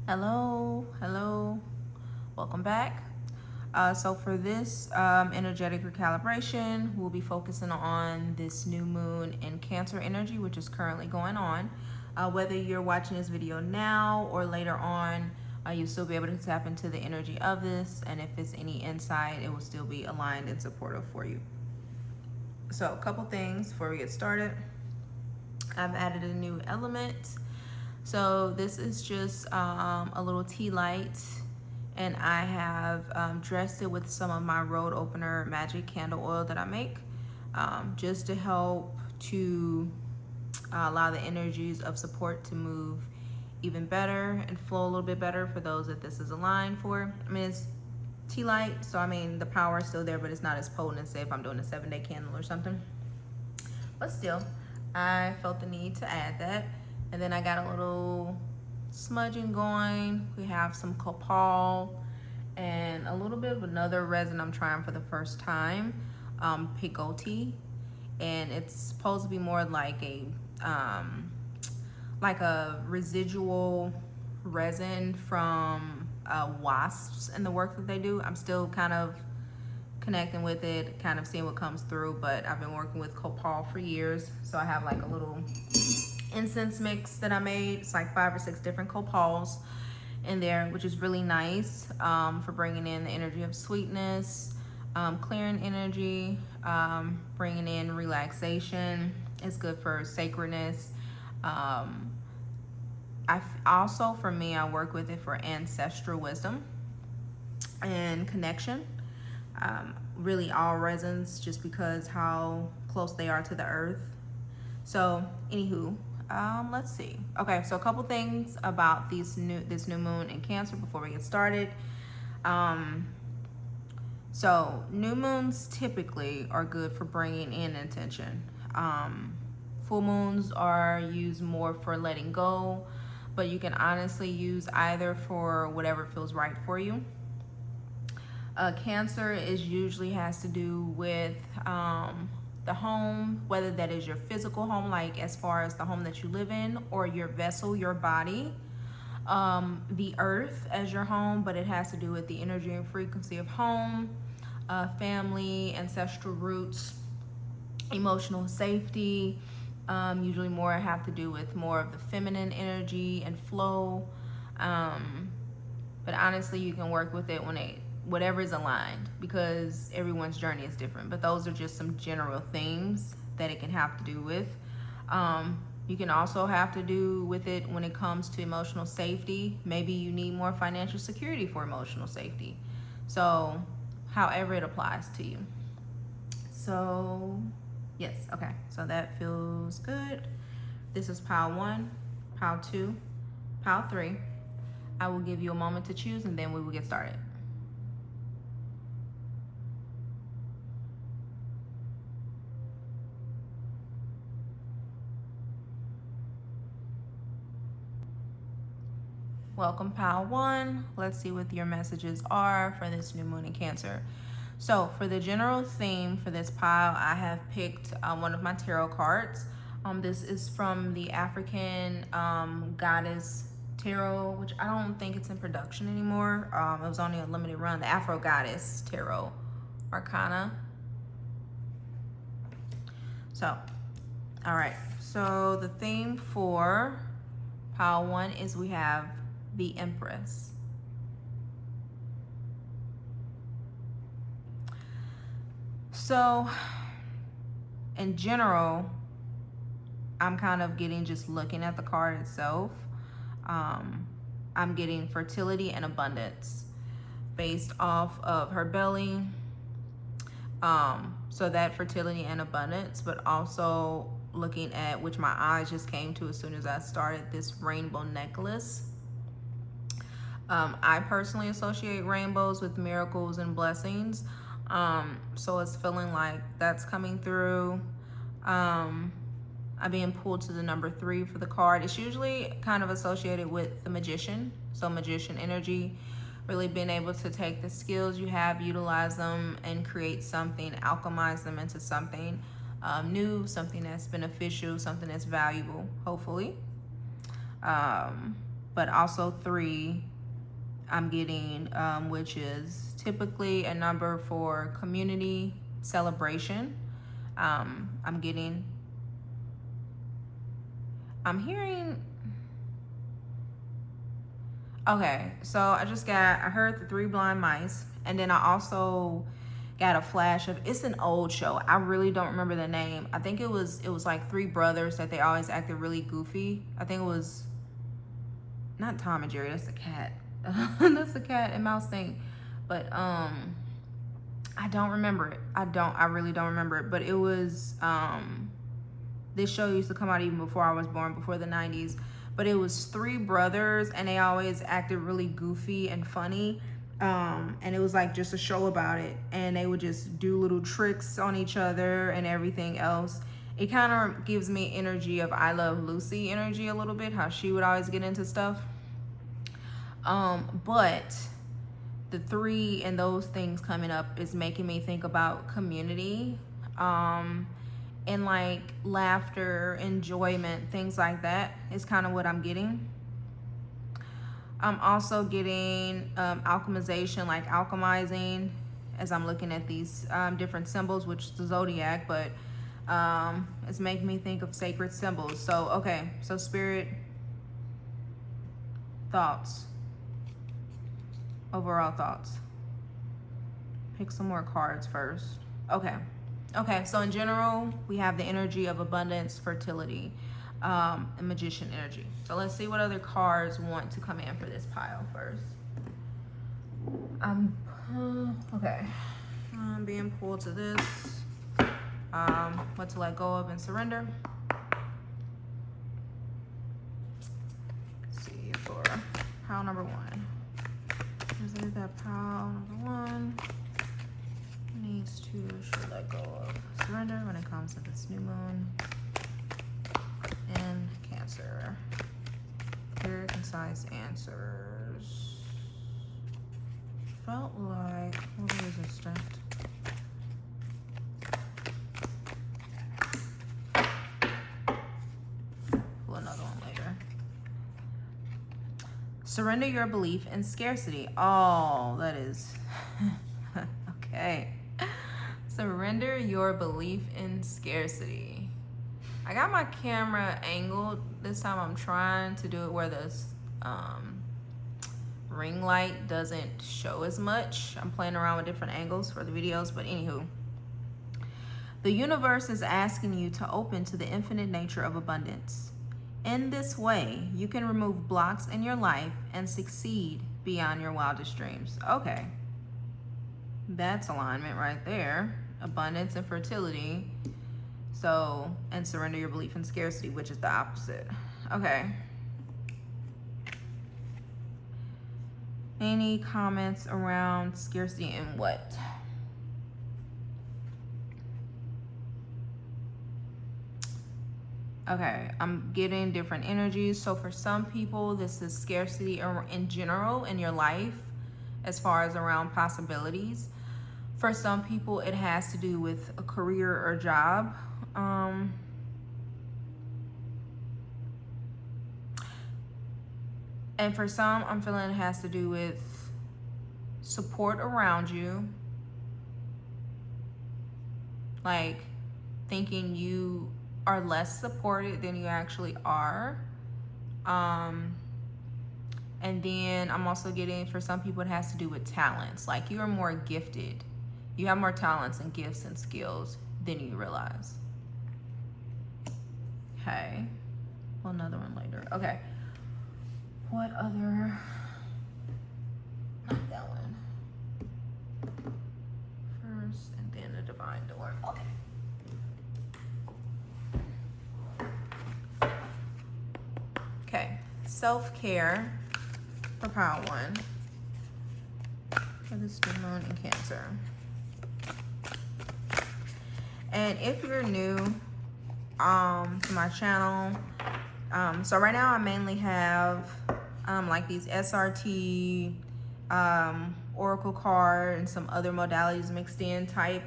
Hello, welcome back. So for this energetic recalibration, we'll be focusing on this new moon in Cancer energy, which is currently going on. Whether you're watching this video now or later on, you'll still be able to tap into the energy of this, and if it's any insight, it will still be aligned and supportive for you. So a couple things before we get started. I've added a new element. So this is just a little tea light, and I have dressed it with some of my road opener Magick candle oil that I make, just to help to allow the energies of support to move even better and flow a little bit better for those that this is aligned for. I mean, it's tea light, so I mean the power is still there, but it's not as potent as say if I'm doing a 7-day candle or something. But still, I felt the need to add that. And then I got a little smudging going. We have some copal and a little bit of another resin I'm trying for the first time, Picote. And it's supposed to be more like a residual resin from wasps and the work that they do. I'm still kind of connecting with it, kind of seeing what comes through, but I've been working with copal for years, so I have like a little incense mix that I made. It's like 5 or 6 different copals in there, which is really nice for bringing in the energy of sweetness, clearing energy, bringing in relaxation. It's good for sacredness. Also, for me, I work with it for ancestral wisdom and connection. Really all resins, just because how close they are to the earth. So anywho, let's see. Okay, so a couple things about this new moon in Cancer before we get started. So new moons typically are good for bringing in intention. Full moons are used more for letting go, but you can honestly use either for whatever feels right for you. Cancer is usually has to do with the home, whether that is your physical home, like as far as the home that you live in, or your vessel, your body, the earth as your home, but it has to do with the energy and frequency of home, family, ancestral roots, emotional safety. Usually more have to do with more of the feminine energy and flow. But honestly, you can work with it when whatever is aligned, because everyone's journey is different. But those are just some general themes that it can have to do with. You can also have to do with it when it comes to emotional safety. Maybe you need more financial security for emotional safety. So however it applies to you. So yes, okay, so that feels good. This is pile 1, pile 2, pile 3. I will give you a moment to choose, and then we will get started. Welcome, pile 1. Let's see what your messages are for this new moon in Cancer. So for the general theme for this pile, I have picked one of my tarot cards. This is from the African Goddess Tarot, which I don't think it's in production anymore. It was only a limited run. The Afro Goddess Tarot Arcana. So, all right. So the theme for pile 1 is we have the Empress. So in general, I'm kind of getting, just looking at the card itself, I'm getting fertility and abundance based off of her belly. So that fertility and abundance, but also looking at, which my eyes just came to as soon as I started, this rainbow necklace. I personally associate rainbows with miracles and blessings. So it's feeling like that's coming through. I'm being pulled to the number 3 for the card. It's usually kind of associated with the magician. So magician energy, really being able to take the skills you have, utilize them, and create something, alchemize them into something new, something that's beneficial, something that's valuable, hopefully. but also 3 I'm getting, which is typically a number for community celebration. I'm hearing, okay, so I heard the 3 blind mice, and then I also got a flash of, it's an old show. I really don't remember the name. I think it was like 3 brothers that they always acted really goofy. I think it was not Tom and Jerry, that's the cat. That's the cat and mouse thing. But I don't remember it. I really don't remember it. But it was this show used to come out even before I was born, before the 90s. But it was 3 brothers, and they always acted really goofy and funny. And it was like just a show about it, and they would just do little tricks on each other and everything else. It kind of gives me energy of I Love Lucy energy a little bit, how she would always get into stuff. But the 3 and those things coming up is making me think about community, and like laughter, enjoyment, things like that is kind of what I'm getting. I'm also getting alchemization, like alchemizing, as I'm looking at these different symbols, which is the zodiac, but it's making me think of sacred symbols. So, okay, so spirit, thoughts, overall thoughts. Pick some more cards first. Okay, so in general, we have the energy of abundance, fertility, and magician energy. So let's see what other cards want to come in for this pile first. Okay, I'm being pulled to this. What to let go of and surrender. Let's see, for pile number 1. Is it that pile number 1 should let go of, surrender when it comes to this new moon in Cancer? Clear, concise answers. Felt like what resistant. Pull another one later. Surrender your belief in scarcity. Oh, that is okay. Surrender your belief in scarcity. I got my camera angled this time. I'm trying to do it where the ring light doesn't show as much. I'm playing around with different angles for the videos, but anywho. The universe is asking you to open to the infinite nature of abundance. In this way, you can remove blocks in your life and succeed beyond your wildest dreams. Okay. That's alignment right there. Abundance and fertility. So, and surrender your belief in scarcity, which is the opposite. Okay. Any comments around scarcity and what? Okay, I'm getting different energies. So for some people, this is scarcity in general in your life, as far as around possibilities. For some people, it has to do with a career or job. And for some, I'm feeling it has to do with support around you. Like thinking you are less supported than you actually are. And then I'm also getting, for some people, it has to do with talents. Like you are more gifted. You have more talents and gifts and skills than you realize. Okay. Well, another one later. Okay. What other? Not that one. First, and then the divine door. Okay. Okay. Self-care for pile 1 for this new moon in Cancer. And if you're new to my channel, so right now I mainly have like these SRT, Oracle card, and some other modalities mixed in type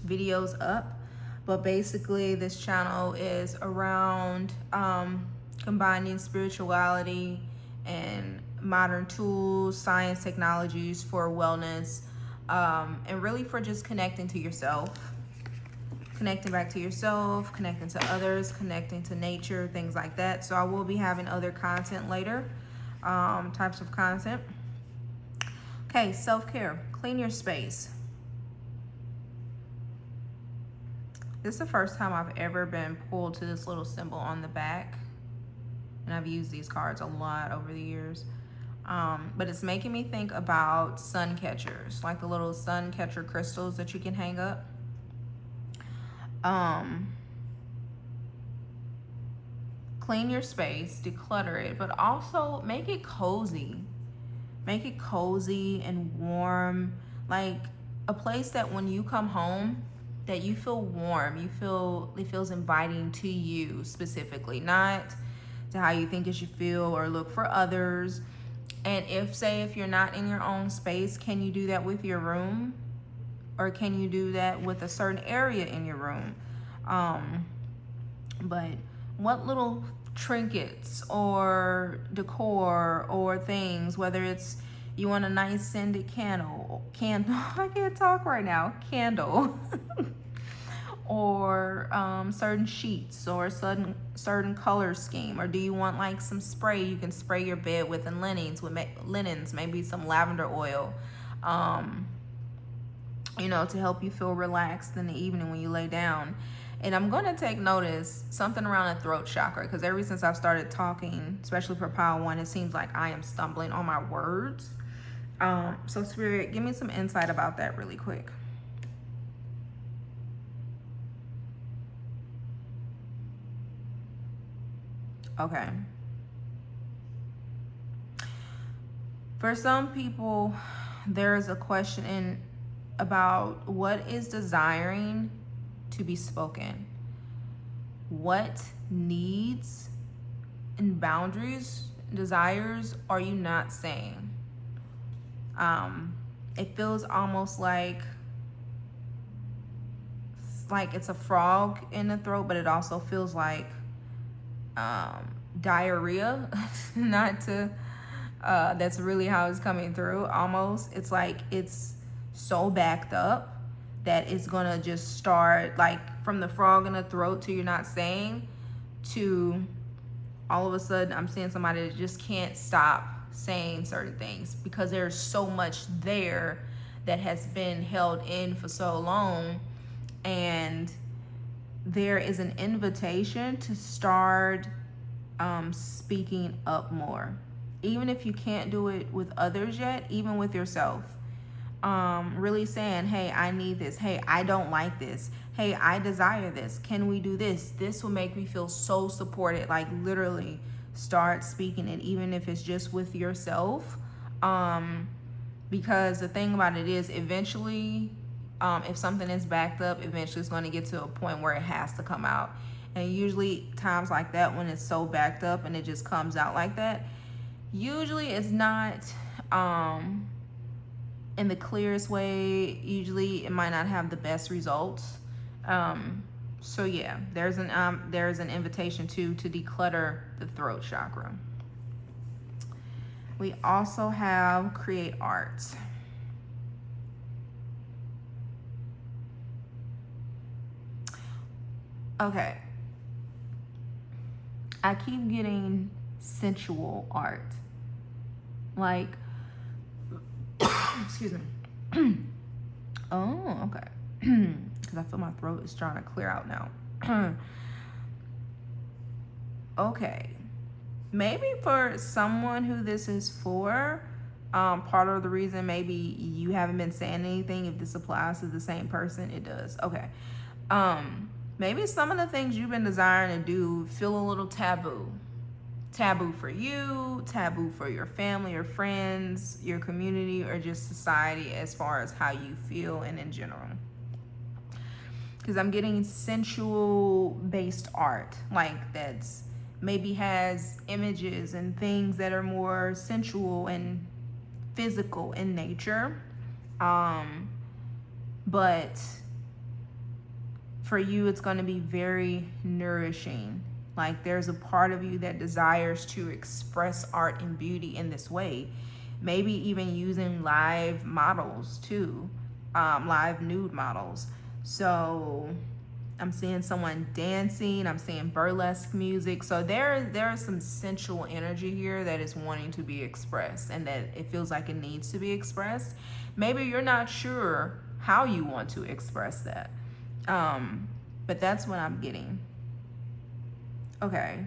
videos up. But basically this channel is around combining spirituality and modern tools, science, technologies for wellness, and really for just connecting to yourself, connecting back to yourself, connecting to others, connecting to nature, things like that. So I will be having other content later, types of content. Okay, self-care. Clean your space. This is the first time I've ever been pulled to this little symbol on the back. And I've used these cards a lot over the years. But it's making me think about sun catchers, like the little sun catcher crystals that you can hang up. Clean your space, declutter it, but also make it cozy. Make it cozy and warm, like a place that when you come home, that you feel warm, you feel it feels inviting to you specifically, not to how you think it should feel or look for others. And if you're not in your own space, can you do that with your room? Or can you do that with a certain area in your room? But what little trinkets or decor or things, whether it's you want a nice scented candle, I can't talk right now, candle, or certain sheets or certain color scheme, or do you want like some spray you can spray your bed with, and linens, maybe some lavender oil, to help you feel relaxed in the evening when you lay down. And I'm going to take notice something around the throat chakra, because ever since I've started talking, especially for Power 1, it seems like I am stumbling on my words. So Spirit, give me some insight about that really quick. Okay. For some people, there's a question about what is desiring to be spoken. What needs and boundaries, desires are you not saying? It feels almost like it's a frog in the throat, but it also feels like diarrhea. Not to that's really how it's coming through. Almost, it's like it's so backed up that it's gonna just start, like from the frog in the throat to you're not saying, to all of a sudden I'm seeing somebody that just can't stop saying certain things because there's so much there that has been held in for so long. And there is an invitation to start speaking up more, even if you can't do it with others yet, even with yourself. Really saying, hey, I need this. Hey, I don't like this. Hey, I desire this. Can we do this? This will make me feel so supported. Like literally start speaking it, even if it's just with yourself. Because the thing about it is, eventually, if something is backed up, eventually it's going to get to a point where it has to come out. And usually times like that, when it's so backed up and it just comes out like that, usually it's not in the clearest way. Usually it might not have the best results. So yeah, there's an invitation to declutter the throat chakra. We also have create art. Okay. I keep getting sensual art. Like, excuse me. Oh, okay. Because I feel my throat is trying to clear out now. Okay. Maybe for someone who this is for, part of the reason maybe you haven't been saying anything, if this applies to the same person, it does. Okay. Maybe some of the things you've been desiring to do feel a little taboo. Taboo for you, taboo for your family or friends, your community, or just society as far as how you feel and in general. Because I'm getting sensual based art, like that's maybe has images and things that are more sensual and physical in nature. But for you, it's going to be very nourishing. Like there's a part of you that desires to express art and beauty in this way. Maybe even using live models too, live nude models. So I'm seeing someone dancing, I'm seeing burlesque music. So there is some sensual energy here that is wanting to be expressed and that it feels like it needs to be expressed. Maybe you're not sure how you want to express that. But that's what I'm getting. Okay.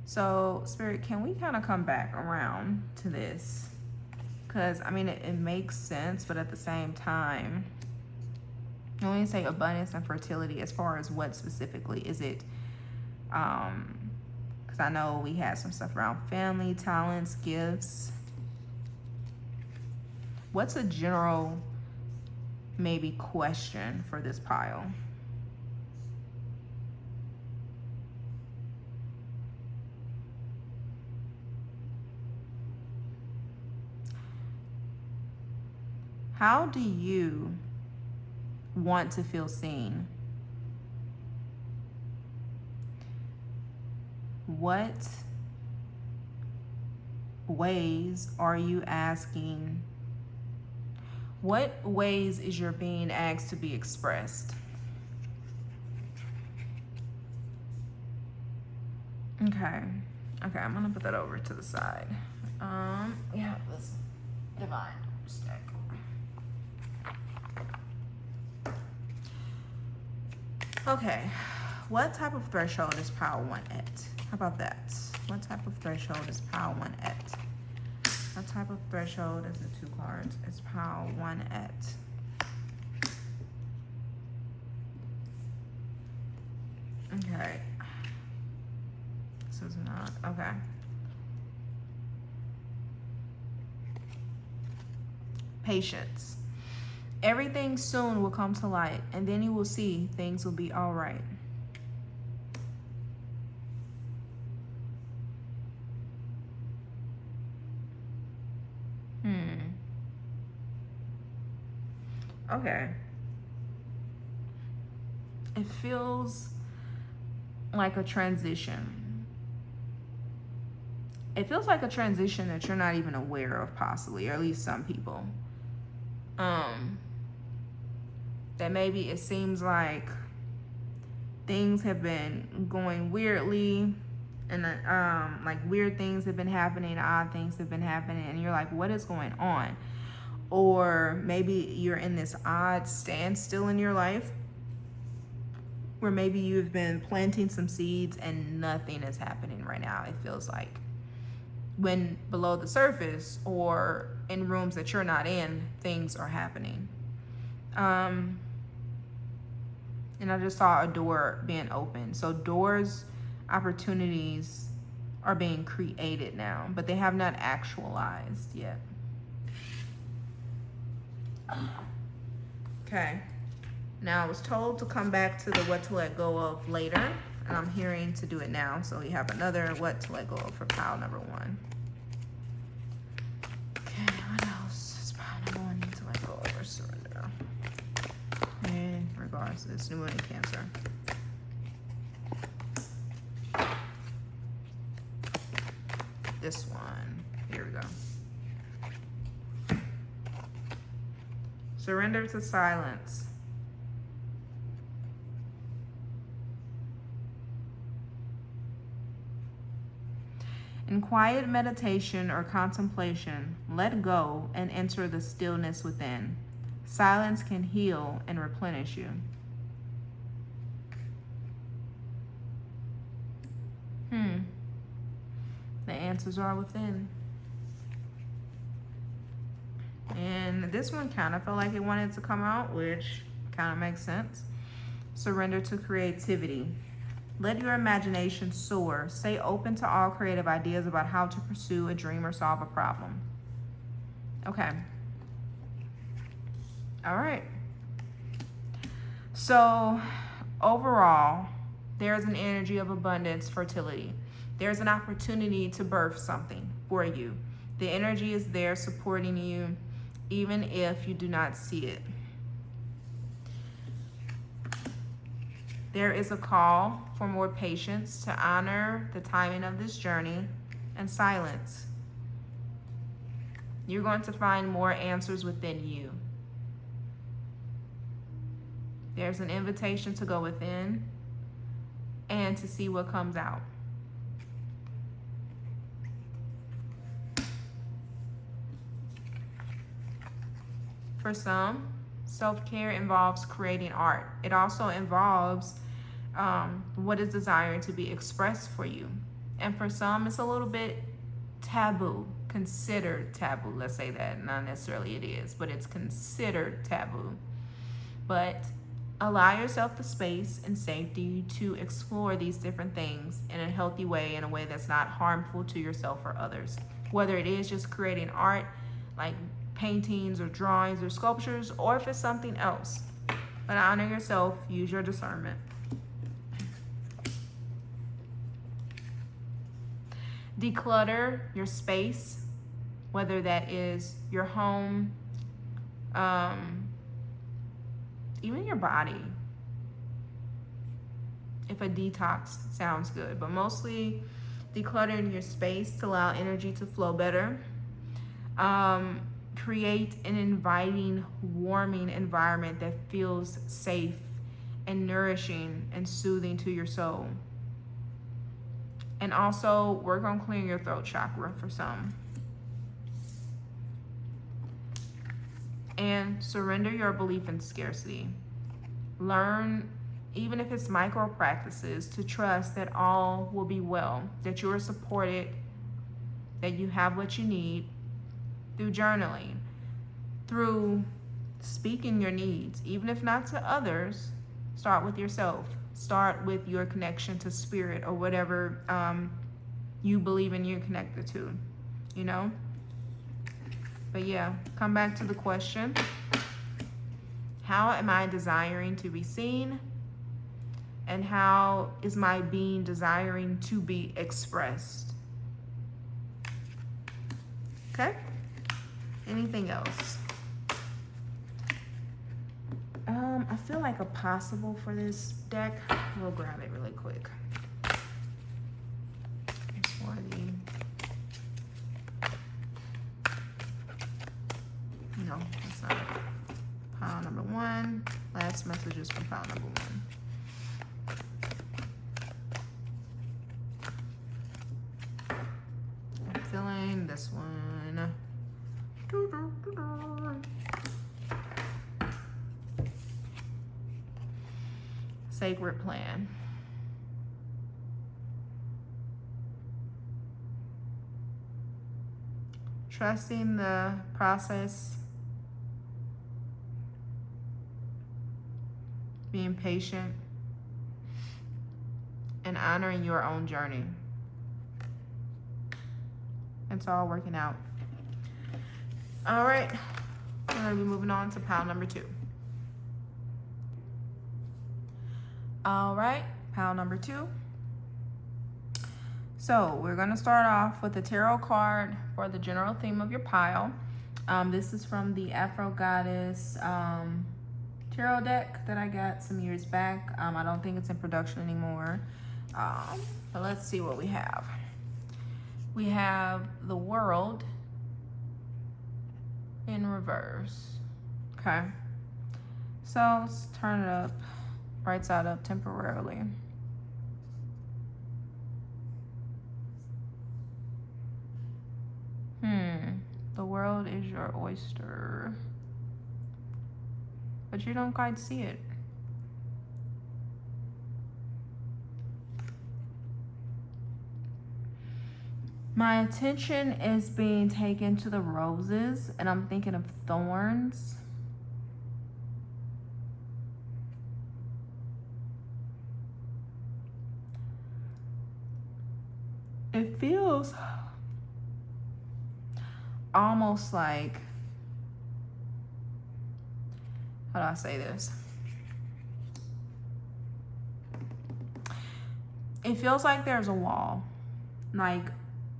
So, Spirit, can we kind of come back around to this? Because, I mean, it makes sense, but at the same time, when you say abundance and fertility, as far as what specifically is it? Because I know we had some stuff around family, talents, gifts. What's a general, maybe, question for this pile? How do you want to feel seen? What ways are you asking? What ways is your being asked to be expressed? Okay. Okay, I'm gonna put that over to the side. Yeah, this divine stack. Okay, what type of threshold is pile 1 at? How about that? What type of threshold is pile 1 at? What type of threshold is the 2 cards? Is pile 1 at? Okay. This is not, okay. Patience. Everything soon will come to light, and then you will see things will be all right. Okay. It feels like a transition. It feels like a transition that you're not even aware of, possibly, or at least some people. That maybe it seems like things have been going weirdly, and like weird things have been happening, odd things have been happening, and you're like, what is going on? Or maybe you're in this odd standstill in your life where maybe you've been planting some seeds and nothing is happening right now, it feels like. When below the surface or in rooms that you're not in, things are happening. And I just saw a door being opened. So doors, opportunities are being created now, but they have not actualized yet. Okay. Now I was told to come back to the what to let go of later, and I'm hearing to do it now. So we have another what to let go of for pile number 1. Okay, what else does pile number 1 need to let go of or surrender in regards to this new moon in Cancer? This one. Here we go. Surrender to silence. In quiet meditation or contemplation, let go and enter the stillness within. Silence can heal and replenish you. The answers are within. And this one kind of felt like it wanted to come out, which kind of makes sense. Surrender to creativity. Let your imagination soar. Stay open to all creative ideas about how to pursue a dream or solve a problem. Okay. All right. So overall, there's an energy of abundance, fertility. There's an opportunity to birth something for you. The energy is there supporting you, even if you do not see it. There is a call for more patience to honor the timing of this journey and silence. You're going to find more answers within you. There's an invitation to go within and to see what comes out. For some, self-care involves creating art. It also involves what is desired to be expressed for you. And for some, it's a little bit taboo, considered taboo. Let's say that. Not necessarily it is, but it's considered taboo. But allow yourself the space and safety to explore these different things in a healthy way, in a way that's not harmful to yourself or others. Whether it is just creating art, like paintings or drawings or sculptures, or if it's something else. But honor yourself, use your discernment. Declutter your space, whether that is your home, even your body. If a detox sounds good, but mostly decluttering your space to allow energy to flow better. Create an inviting, warming environment that feels safe and nourishing and soothing to your soul. And also work on clearing your throat chakra for some. And surrender your belief in scarcity. Learn, even if it's micro practices, to trust that all will be well, that you are supported, that you have what you need, through journaling, through speaking your needs, even if not to others. Start with yourself. Start with your connection to spirit or whatever you believe in, you're connected to, you know? But yeah, come back to the question. How am I desiring to be seen? And how is my being desiring to be expressed? Okay? Anything else? I feel like a possible for this deck. We'll grab it really quick. For no, that's not it. Pile number 1. Last messages from pile number 1. I'm feeling this one. Sacred plan. Trusting the process. Being patient. And honoring your own journey. It's all working out. All right. We're going to be moving on to pile number 2. All right, pile number 2. So we're going to start off with the tarot card for the general theme of your pile. This is from the Afro Goddess tarot deck that I got some years back. I don't think it's in production anymore. But let's see what we have. We have the World in reverse. Okay. So let's turn it up. Right side up temporarily. The world is your oyster. But you don't quite see it. My attention is being taken to the roses, and I'm thinking of thorns. It feels almost like, how do I say this? It feels like there's a wall, like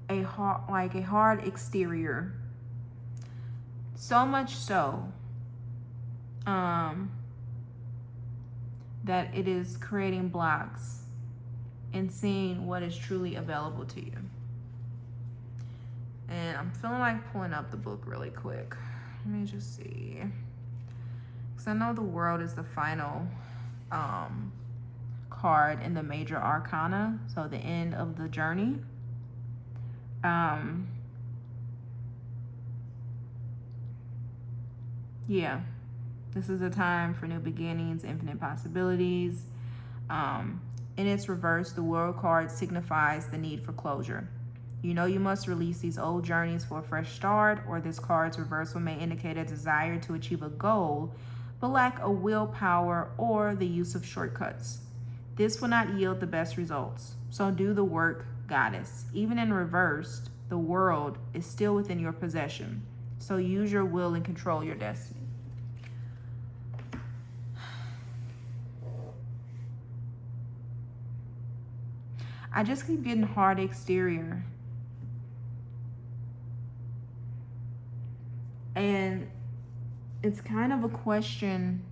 a hard exterior. So much so that it is creating blocks in seeing what is truly available to you. And I'm feeling like pulling up the book really quick. Let me just see. Because I know the World is the final card in the major arcana, so the end of the journey. Yeah, this is a time for new beginnings, infinite possibilities. In its reverse, the World card signifies the need for closure. You know you must release these old journeys for a fresh start, or this card's reversal may indicate a desire to achieve a goal, but lack a willpower or the use of shortcuts. This will not yield the best results. So do the work, goddess. Even in reversed, the world is still within your possession. So use your will and control your destiny. I just keep getting hard exterior. And it's kind of a question.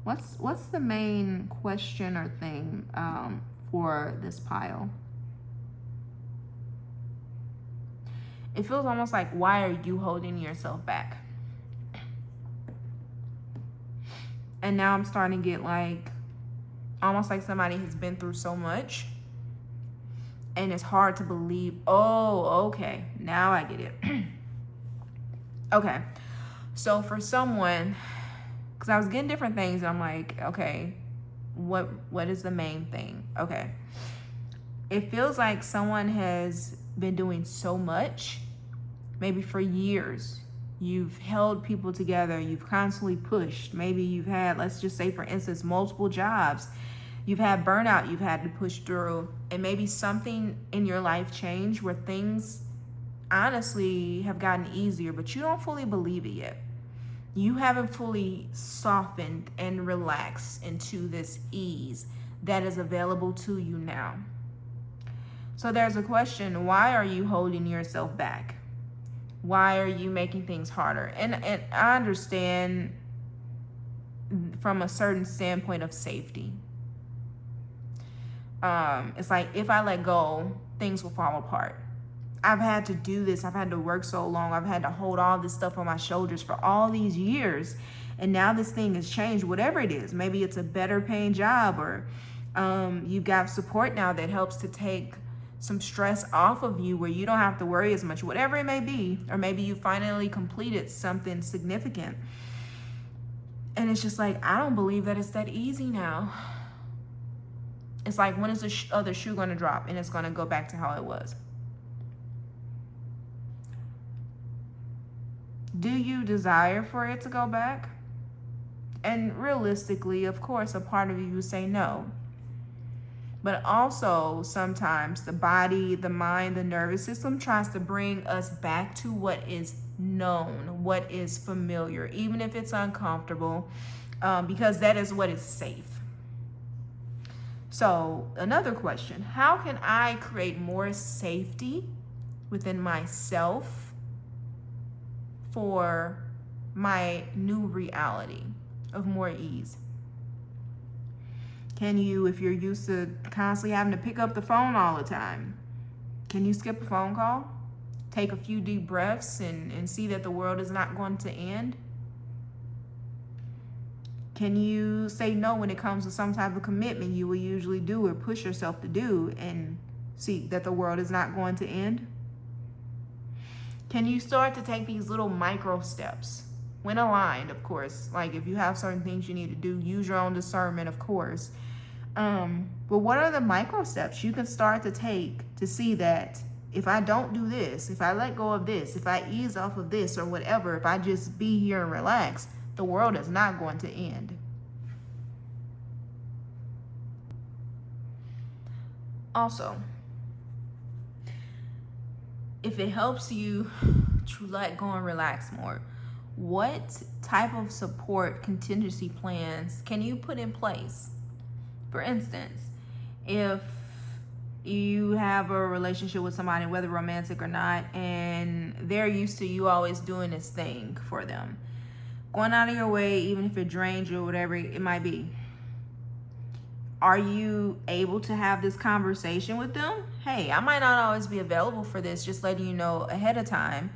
What's the main question or thing for this pile? It feels almost like, why are you holding yourself back? And now I'm starting to get like, almost like somebody has been through so much and it's hard to believe. Oh, okay, now I get it. Okay, so for someone, because I was getting different things and I'm like, okay, what is the main thing? Okay, it feels like someone has been doing so much, maybe for years. You've held people together, you've constantly pushed. Maybe you've had, let's just say for instance, multiple jobs. You've had burnout you've had to push through, and maybe something in your life changed where things honestly have gotten easier, but you don't fully believe it yet. You haven't fully softened and relaxed into this ease that is available to you now. So there's a question, why are you holding yourself back? Why are you making things harder? And I understand from a certain standpoint of safety. It's like, if I let go, things will fall apart. I've had to do this. I've had to work so long. I've had to hold all this stuff on my shoulders for all these years. And now this thing has changed, whatever it is. Maybe it's a better paying job, or you've got support now that helps to take some stress off of you where you don't have to worry as much, whatever it may be. Or maybe you finally completed something significant. And it's just like, I don't believe that it's that easy now. It's like, when is the other shoe going to drop and it's going to go back to how it was? Do you desire for it to go back? And realistically, of course, a part of you would say no. But also, sometimes the body, the mind, the nervous system tries to bring us back to what is known, what is familiar, even if it's uncomfortable, because that is what is safe. So another question, how can I create more safety within myself for my new reality of more ease? Can you, if you're used to constantly having to pick up the phone all the time, can you skip a phone call? Take a few deep breaths and see that the world is not going to end? Can you say no when it comes to some type of commitment you will usually do or push yourself to do and see that the world is not going to end? Can you start to take these little micro steps when aligned, of course? Like if you have certain things you need to do, use your own discernment, of course. But what are the micro steps you can start to take to see that if I don't do this, if I let go of this, if I ease off of this or whatever, if I just be here and relax, the world is not going to end. Also, if it helps you to let go and relax more, what type of support contingency plans can you put in place? For instance, if you have a relationship with somebody, whether romantic or not, and they're used to you always doing this thing for them, going out of your way, even if it drains you or whatever it might be. Are you able to have this conversation with them? Hey, I might not always be available for this, just letting you know ahead of time.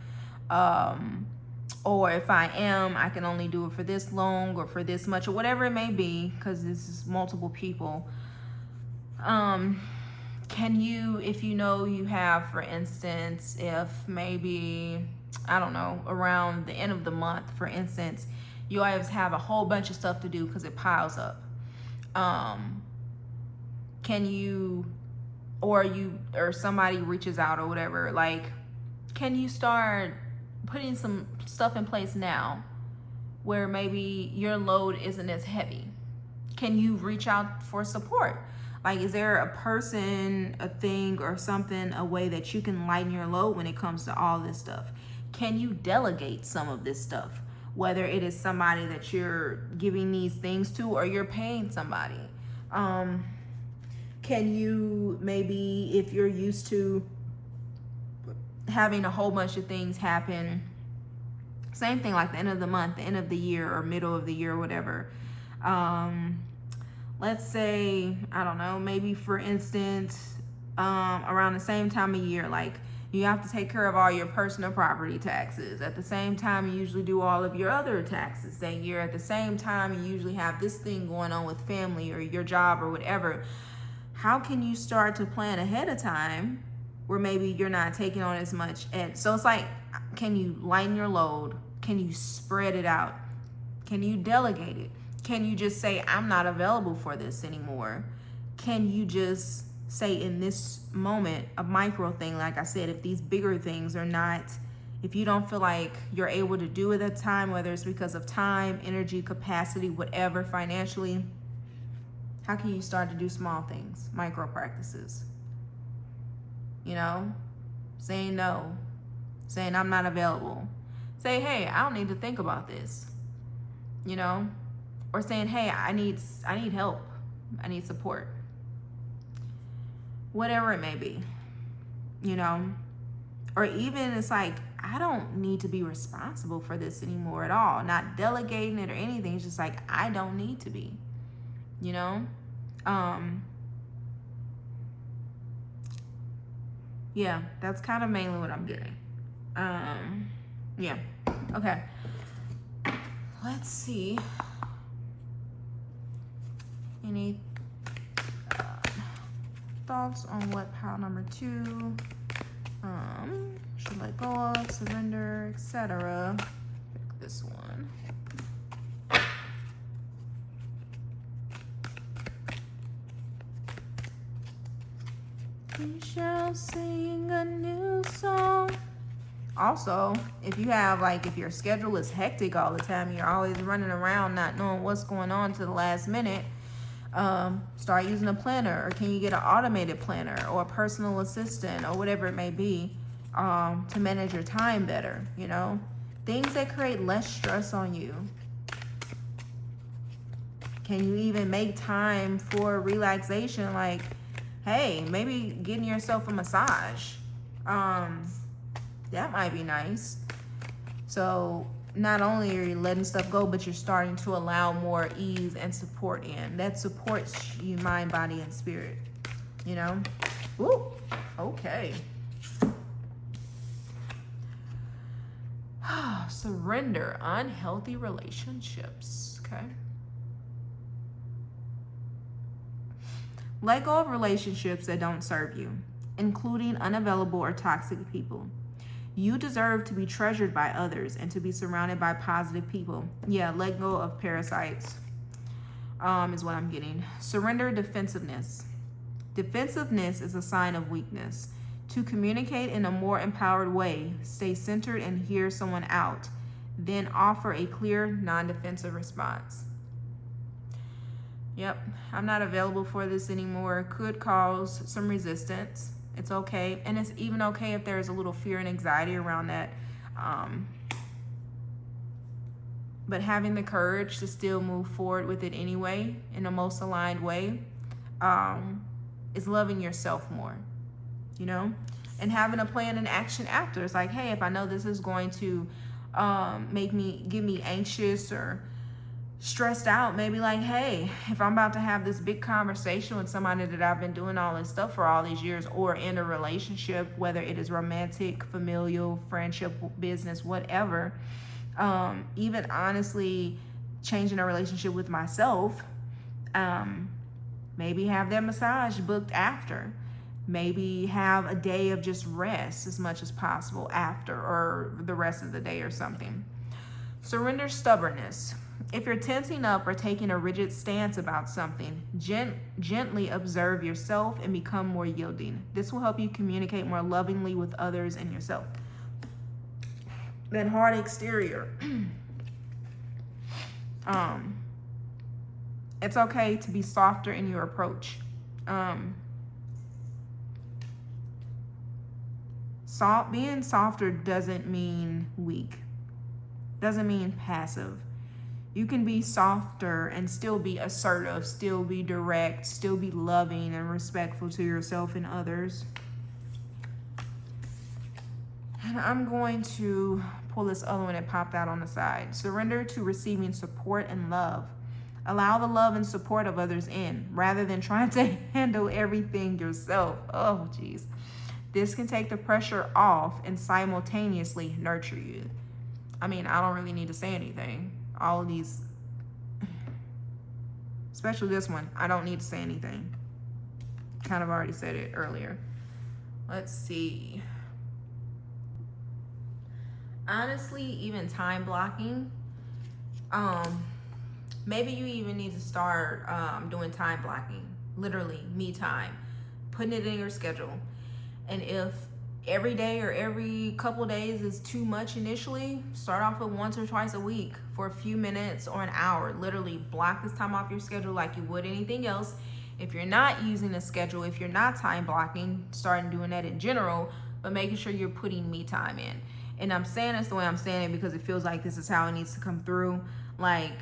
Or if I am, I can only do it for this long or for this much or whatever it may be, because this is multiple people. Can you, if you know you have, for instance, if maybe, I don't know, around the end of the month, for instance, you always have a whole bunch of stuff to do because it piles up. Can you, or somebody reaches out or whatever, like, can you start putting some stuff in place now where maybe your load isn't as heavy? Can you reach out for support? Like, is there a person, a thing, or something, a way that you can lighten your load when it comes to all this stuff? Can you delegate some of this stuff? Whether it is somebody that you're giving these things to or you're paying somebody. Can you, maybe if you're used to having a whole bunch of things happen, same thing like the end of the month, the end of the year, or middle of the year, or whatever. Let's say, I don't know, maybe for instance, around the same time of year, like you have to take care of all your personal property taxes. At the same time, you usually do all of your other taxes that year. At the same time, you usually have this thing going on with family or your job or whatever. How can you start to plan ahead of time where maybe you're not taking on as much? And so it's like, can you lighten your load? Can you spread it out? Can you delegate it? Can you just say, I'm not available for this anymore? Can you just say in this moment, a micro thing, like I said, if these bigger things are not, if you don't feel like you're able to do it at the time, whether it's because of time, energy, capacity, whatever, financially, how can you start to do small things, micro practices? You know, saying no, saying I'm not available. Say, hey, I don't need to think about this, you know, or saying, hey, I need help. I need support. Whatever it may be, you know, or even it's like, I don't need to be responsible for this anymore at all. Not delegating it or anything. It's just like, I don't need to be, you know? Yeah, that's kind of mainly what I'm getting. Yeah. Okay. Let's see. Any thoughts on what pile number 2 should let go of, surrender, etc. Pick this one. We shall sing a new song. Also, if you have, like, if your schedule is hectic all the time, you're always running around not knowing what's going on to the last minute, start using a planner, or can you get an automated planner or a personal assistant or whatever it may be, to manage your time better, you know? Things that create less stress on you. Can you even make time for relaxation? Like, hey, maybe getting yourself a massage. That might be nice. So not only are you letting stuff go, but you're starting to allow more ease and support in. That supports you, mind, body, and spirit, you know? Woo, okay. Surrender unhealthy relationships, okay? Let go of relationships that don't serve you, including unavailable or toxic people. You deserve to be treasured by others and to be surrounded by positive people. Yeah, let go of parasites, is what I'm getting. Surrender defensiveness. Defensiveness is a sign of weakness. To communicate in a more empowered way, stay centered and hear someone out. Then offer a clear, non-defensive response. Yep, I'm not available for this anymore. Could cause some resistance. It's okay. And it's even okay if there's a little fear and anxiety around that. But having the courage to still move forward with it anyway, in the most aligned way, is loving yourself more, you know? And having a plan and action after. It's like, hey, if I know this is going to get me anxious or stressed out. Maybe like, hey, if I'm about to have this big conversation with somebody that I've been doing all this stuff for all these years, or in a relationship, whether it is romantic, familial, friendship, business, whatever, even honestly changing a relationship with myself, maybe have that massage booked after. Maybe have a day of just rest as much as possible after, or the rest of the day or something. Surrender stubbornness. If you're tensing up or taking a rigid stance about something, gently observe yourself and become more yielding. This will help you communicate more lovingly with others and yourself. Then hard exterior. It's okay to be softer in your approach. Being softer doesn't mean weak. Doesn't mean passive. You can be softer and still be assertive, still be direct, still be loving and respectful to yourself and others. And I'm going to pull this other one that popped out on the side. Surrender to receiving support and love. Allow the love and support of others in, rather than trying to handle everything yourself. Oh, geez. This can take the pressure off and simultaneously nurture you. I mean, I don't really need to say anything. All of these, especially this one, I don't need to say anything. Kind of already said it earlier. Let's see. Honestly, even time blocking. Maybe you even need to start doing time blocking. Literally, me time. Putting it in your schedule. And if every day or every couple of days is too much initially, start off with once or twice a week for a few minutes or an hour. Literally block this time off your schedule like you would anything else. If you're not using a schedule, if you're not time blocking, starting doing that in general, but making sure you're putting me time in. And I'm saying this the way I'm saying it because it feels like this is how it needs to come through. Like,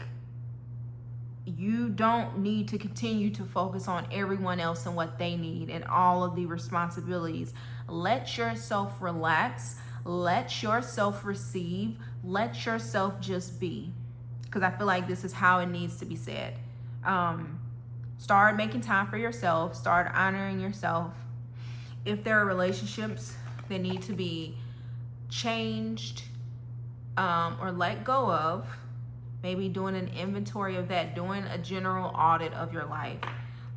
you don't need to continue to focus on everyone else and what they need and all of the responsibilities. Let yourself relax. Let yourself receive. Let yourself just be. Because I feel like this is how it needs to be said. Start making time for yourself. Start honoring yourself. If there are relationships that need to be changed or let go of, maybe doing an inventory of that, doing a general audit of your life.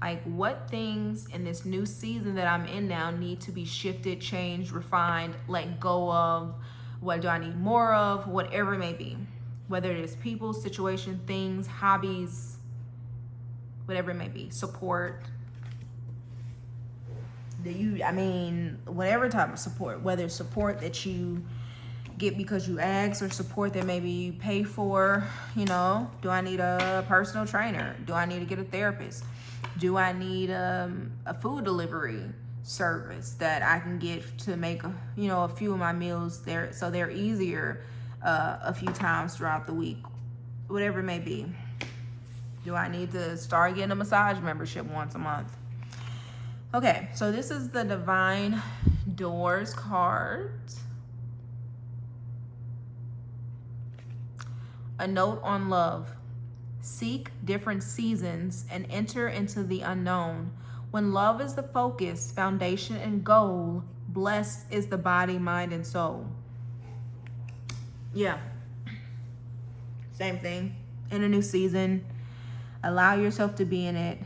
Like, what things in this new season that I'm in now need to be shifted, changed, refined, let go of? What do I need more of? Whatever it may be. Whether it is people, situation, things, hobbies, whatever it may be. Support. Whatever type of support. Whether it's support that you get because you ask, or support that maybe you pay for. Do I need a personal trainer? Do I need to get a therapist? Do I need a food delivery service that I can get to make a few of my meals there, so they're easier a few times throughout the week? Whatever it may be. Do I need to start getting a massage membership once a month? Okay, so this is the Divine Doors card. A note on love. Seek different seasons and enter into the unknown. When love is the focus, foundation, and goal, blessed is the body, mind, and soul. Yeah. Same thing. In a new season, allow yourself to be in it.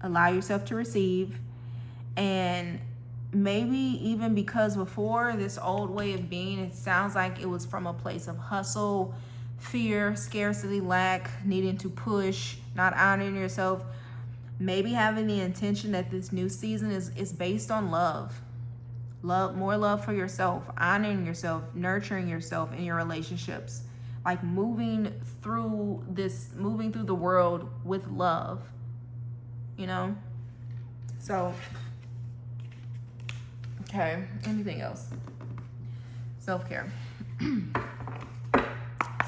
Allow yourself to receive. And maybe even because before, this old way of being, it sounds like it was from a place of hustle, fear, scarcity, lack, needing to push, not honoring yourself. Maybe having the intention that this new season is based on love. More love for yourself, honoring yourself, nurturing yourself in your relationships. Like moving through the world with love. So, okay, anything else? Self-care.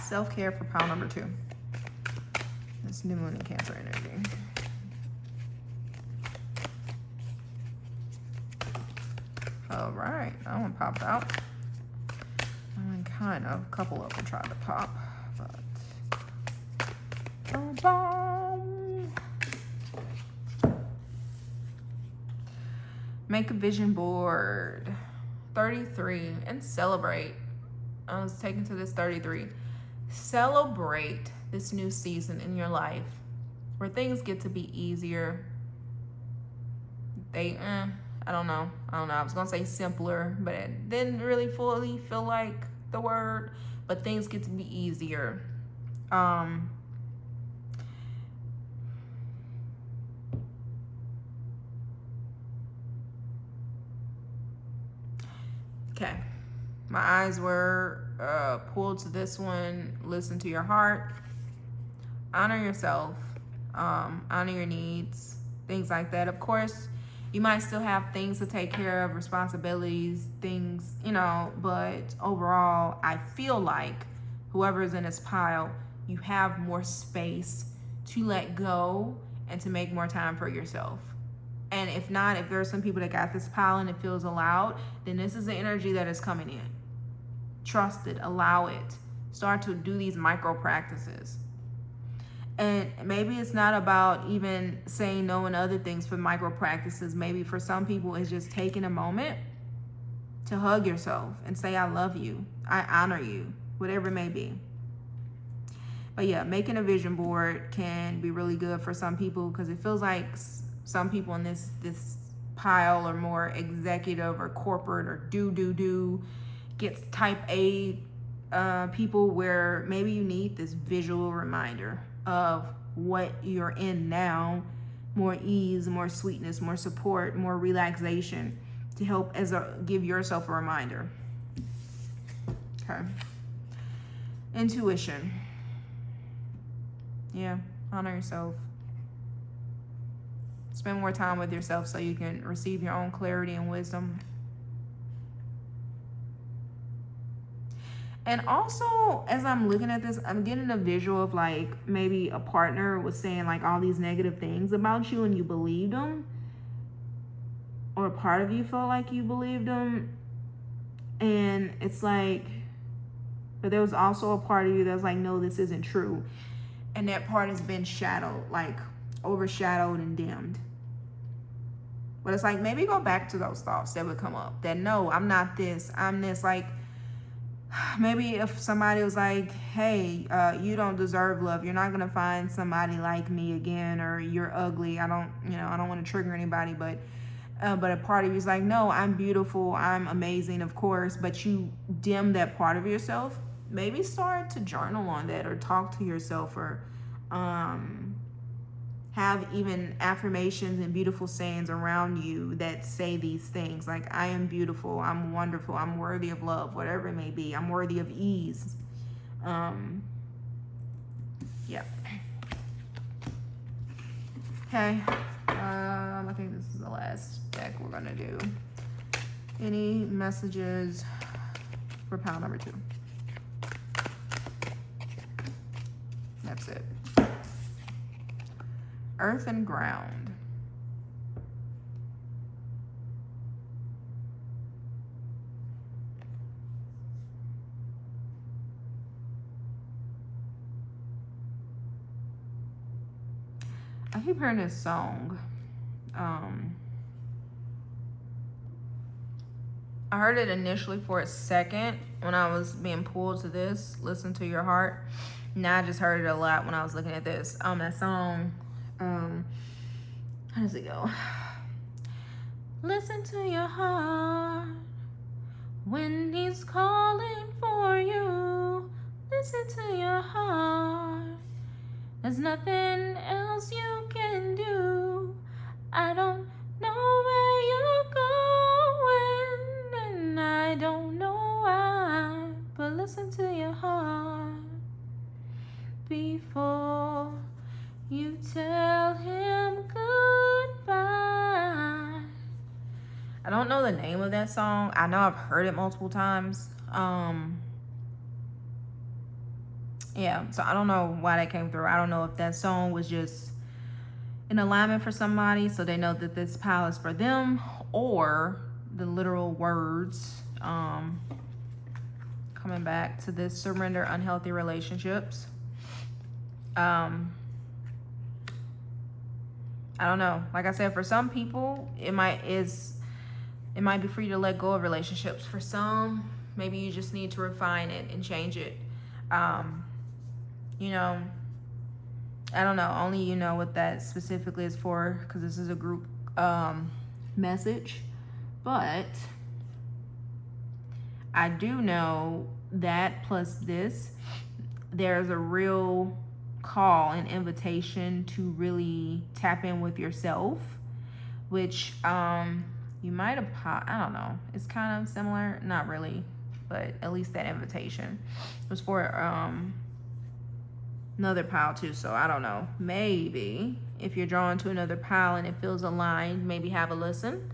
Self-care for pile number 2. This new moon and Cancer energy. All right, that one popped out. kind of. A couple of them tried to pop, but make a vision board. 33, and celebrate. I was taken to this 33. Celebrate this new season in your life where things get to be easier. I don't know. I was gonna say simpler, but it didn't really fully feel like the word. But things get to be easier. Okay, my eyes were pulled to this one. Listen to your heart. Honor yourself. Honor your needs. Things like that. Of course, you might still have things to take care of, responsibilities, things, but overall, I feel like whoever's in this pile, you have more space to let go and to make more time for yourself. And if not, if there's some people that got this pile and it feels allowed, then this is the energy that is coming in. Trust it, allow it. Start to do these micro practices. And maybe it's not about even saying no and other things for micro practices. Maybe for some people, it's just taking a moment to hug yourself and say, I love you. I honor you, whatever it may be. But yeah, making a vision board can be really good for some people because it feels like some people in this pile are more executive or corporate or do gets type A people where maybe you need this visual reminder of what you're in now, more ease, more sweetness, more support, more relaxation to help give yourself a reminder. Okay. Intuition. Yeah, honor yourself. Spend more time with yourself so you can receive your own clarity and wisdom. And also, as I'm looking at this, I'm getting a visual of like maybe a partner was saying like all these negative things about you and you believed them. Or a part of you felt like you believed them. And it's like, but there was also a part of you that was like, no, this isn't true. And that part has been shadowed, like overshadowed and dimmed. But it's like, maybe go back to those thoughts that would come up. That no, I'm not this, I'm this. Like, maybe if somebody was like, hey, you don't deserve love. You're not going to find somebody like me again, or you're ugly. I don't want to trigger anybody, but a part of you is like, no, I'm beautiful. I'm amazing, of course. But you dim that part of yourself. Maybe start to journal on that or talk to yourself or have even affirmations and beautiful sayings around you that say these things like, I am beautiful, I'm wonderful, I'm worthy of love, whatever it may be. I'm worthy of ease. Yep. Okay. I think this is the last deck we're gonna do. Any messages for pile number 2? That's it. Earth and ground. I keep hearing this song. I heard it initially for a second when I was being pulled to this. Listen to your heart. Now I just heard it a lot when I was looking at this. That song. How does it go? Listen to your heart when he's calling for you. Listen to your heart. There's nothing else you can do. I don't know where you're going, and I don't know why, but listen to your heart before you tell him goodbye. I don't know the name of that song. I know I've heard it multiple times. Yeah, so I don't know why that came through. I don't know if that song was just in alignment for somebody so they know that this pile is for them, or the literal words come Coming back to this, surrender unhealthy relationships. I don't know. Like I said, for some people, it might be for you to let go of relationships. For some, maybe you just need to refine it and change it. You know, I don't know. Only you know what that specifically is for, because this is a group message. But I do know that plus this, there's a real call and invitation to really tap in with yourself, which you might have, I don't know, it's kind of similar, not really, but at least that invitation was for another pile too. So I don't know, maybe if you're drawn to another pile and it feels aligned, maybe have a listen.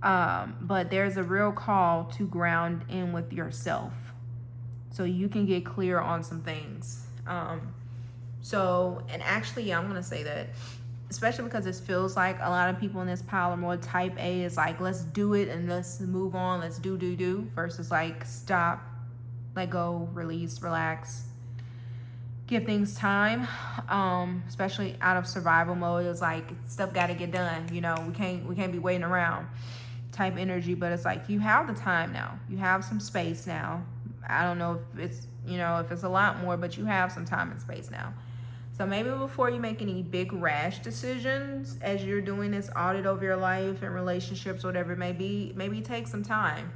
But there's a real call to ground in with yourself so you can get clear on some things. And actually, yeah, I'm going to say that, especially because it feels like a lot of people in this pile are more type A. It's like, let's do it and let's move on. Let's do, versus like stop, let go, release, relax, give things time. Especially out of survival mode. It's like stuff got to get done. You know, we can't be waiting around type energy, but it's like you have the time now. You have some space now. I don't know if it's, if it's a lot more, but you have some time and space now. So maybe before you make any big rash decisions, as you're doing this audit over your life and relationships, whatever it may be, maybe take some time.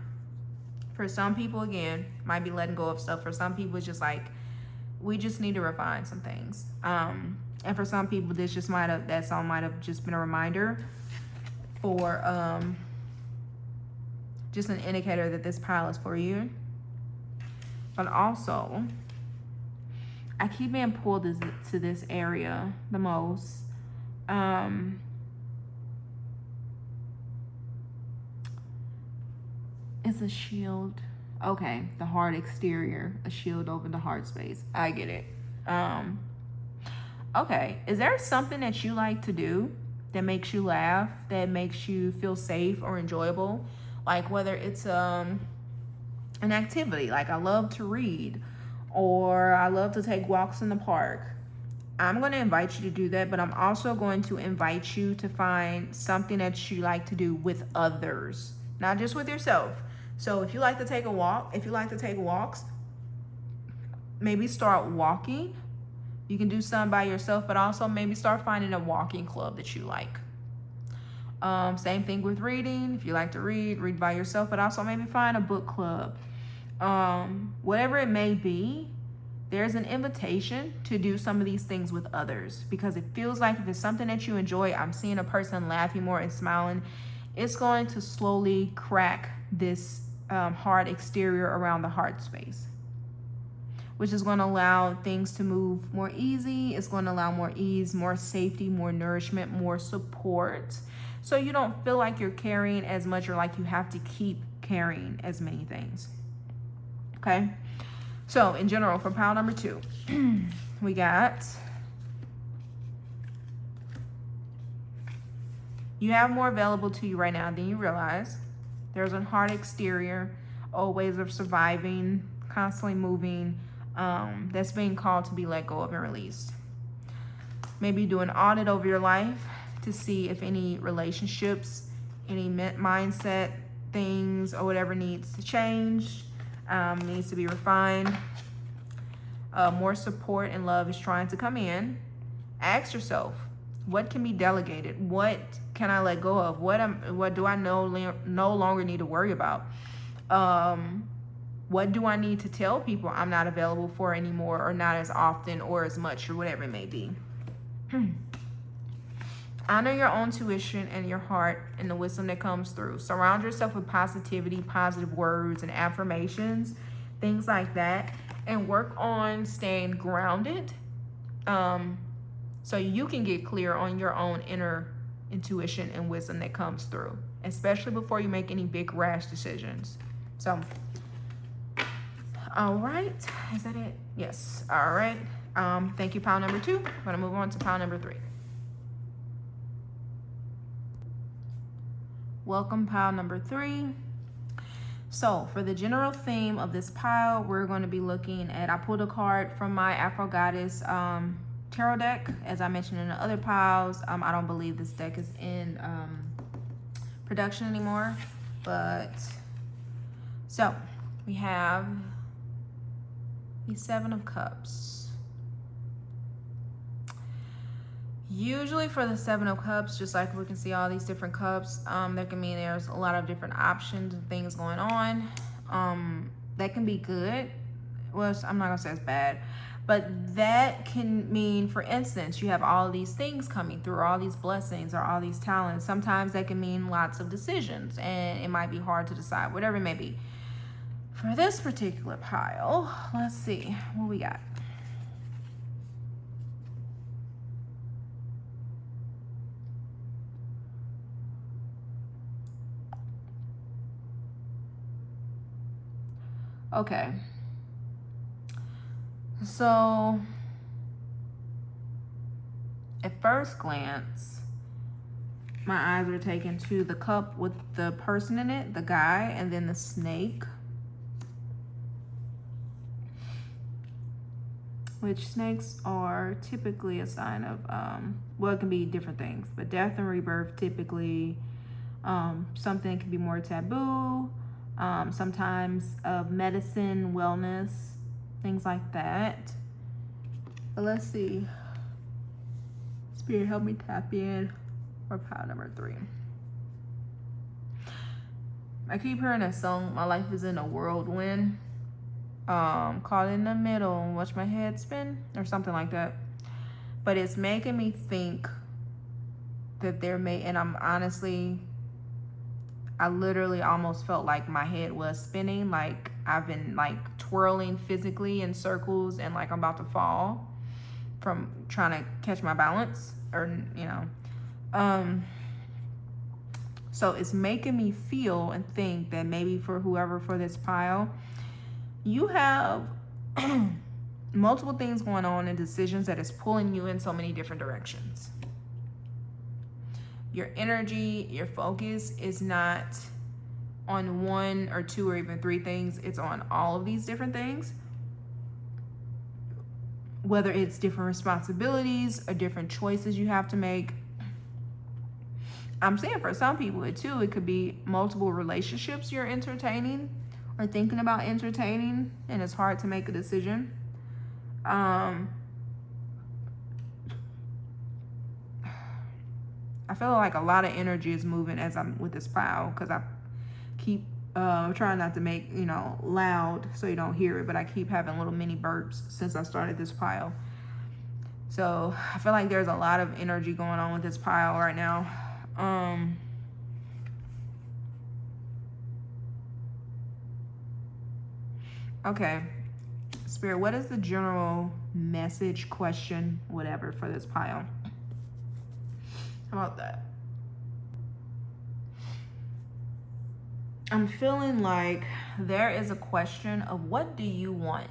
For some people, again, might be letting go of stuff. For some people, it's just like, we just need to refine some things. And for some people, that song might have just been a reminder for just an indicator that this pile is for you. But also, I keep being pulled to this area the most. It's a shield. Okay, the heart exterior, a shield over the heart space. I get it. Okay, is there something that you like to do that makes you laugh, that makes you feel safe or enjoyable? Like whether it's an activity, like I love to read, or I love to take walks in the park. I'm going to invite you to do that, but I'm also going to invite you to find something that you like to do with others, not just with yourself. So if you like to take a walk, if you like to take walks, maybe start walking. You can do some by yourself, but also maybe start finding a walking club that you like. Same thing with reading. If you like to read by yourself, but also maybe find a book club. Whatever it may be, there's an invitation to do some of these things with others, because it feels like if it's something that you enjoy, I'm seeing a person laughing more and smiling, it's going to slowly crack this hard exterior around the heart space, which is going to allow things to move more easy. It's going to allow more ease, more safety, more nourishment, more support. So you don't feel like you're carrying as much, or like you have to keep carrying as many things. Okay? So in general, for pile number 2, we got, you have more available to you right now than you realize. There's a hard exterior, old ways of surviving, constantly moving, that's being called to be let go of and released. Maybe do an audit over your life to see if any relationships, any mindset things or whatever needs to change, needs to be refined. More support and love is trying to come in. Ask yourself, what can be delegated? What can I let go of? What do I no longer need to worry about? What do I need to tell people I'm not available for anymore, or not as often or as much, or whatever it may be? Honor your own intuition and your heart and the wisdom that comes through. Surround yourself with positivity, positive words and affirmations, things like that, and work on staying grounded, so you can get clear on your own inner intuition and wisdom that comes through, especially before you make any big rash decisions. So, all right, is that it? Yes. All right. Thank you, pile number 2. I'm gonna move on to pile number 3. Welcome, pile number 3. So for the general theme of this pile, we're going to be looking at, I pulled a card from my Afro Goddess tarot deck, as I mentioned in the other piles. I don't believe this deck is in production anymore, but so we have the Seven of Cups. Usually for the Seven of Cups, just like we can see all these different cups, there can mean there's a lot of different options and things going on. That can be good. Well, I'm not gonna say it's bad, but that can mean, for instance, you have all these things coming through, all these blessings or all these talents. Sometimes that can mean lots of decisions, and it might be hard to decide, whatever it may be. For this particular pile, let's see what we got. Okay, so at first glance, my eyes are taken to the cup with the person in it, the guy, and then the snake. Which snakes are typically a sign of, well, it can be different things, but death and rebirth typically, something can be more taboo, sometimes of medicine, wellness, things like that. But let's see. Spirit, help me tap in for pile number 3. I keep hearing that song, My Life is in a Whirlwind. Caught in the middle, watch my head spin, or something like that. But it's making me think that there may, and I literally almost felt like my head was spinning, like I've been like twirling physically in circles, and like I'm about to fall from trying to catch my balance, or so it's making me feel and think that maybe for whoever for this pile, you have multiple things going on and decisions that is pulling you in so many different directions. Your energy, your focus is not on 1 or 2 or even 3 things. It's on all of these different things. Whether it's different responsibilities or different choices you have to make. I'm saying for some people it could be multiple relationships you're entertaining or thinking about entertaining, and it's hard to make a decision. I feel like a lot of energy is moving as I'm with this pile, because I keep trying not to make loud so you don't hear it, but I keep having little mini burps since I started this pile. So I feel like there's a lot of energy going on with this pile right now. Okay, Spirit, what is the general message, question, whatever, for this pile? How about that? I'm feeling like there is a question of what do you want?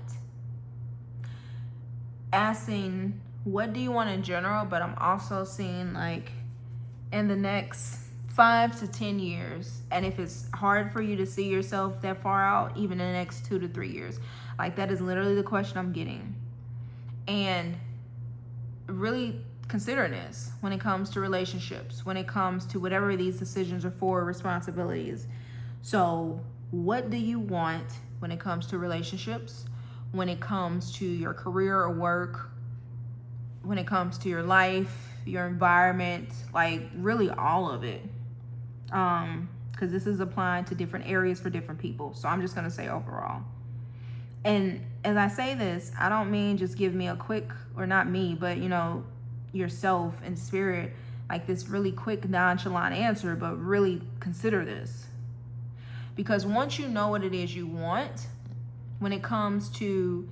Asking what do you want in general, but I'm also seeing like in the next 5 to 10 years, and if it's hard for you to see yourself that far out, even in the next 2 to 3 years, like that is literally the question I'm getting. And really considering this when it comes to relationships, when it comes to whatever these decisions are for, responsibilities. So what do you want when it comes to relationships, when it comes to your career or work, when it comes to your life, your environment, like really all of it? Because this is applying to different areas for different people. So I'm just going to say overall. And as I say this, I don't mean just give me a quick, or not me, but yourself and Spirit, like this really quick nonchalant answer, but really consider this. Because once you know what it is you want, when it comes to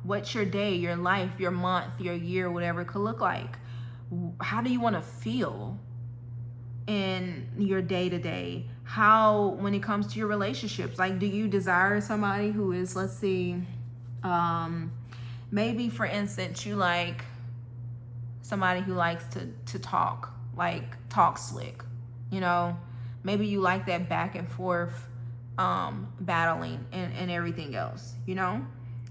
what your day, your life, your month, your year, whatever it could look like, how do you want to feel in your day-to-day? How, when it comes to your relationships, like do you desire somebody who is, let's see, maybe for instance you like somebody who likes to talk, like talk slick, maybe you like that back and forth battling and everything else, you know?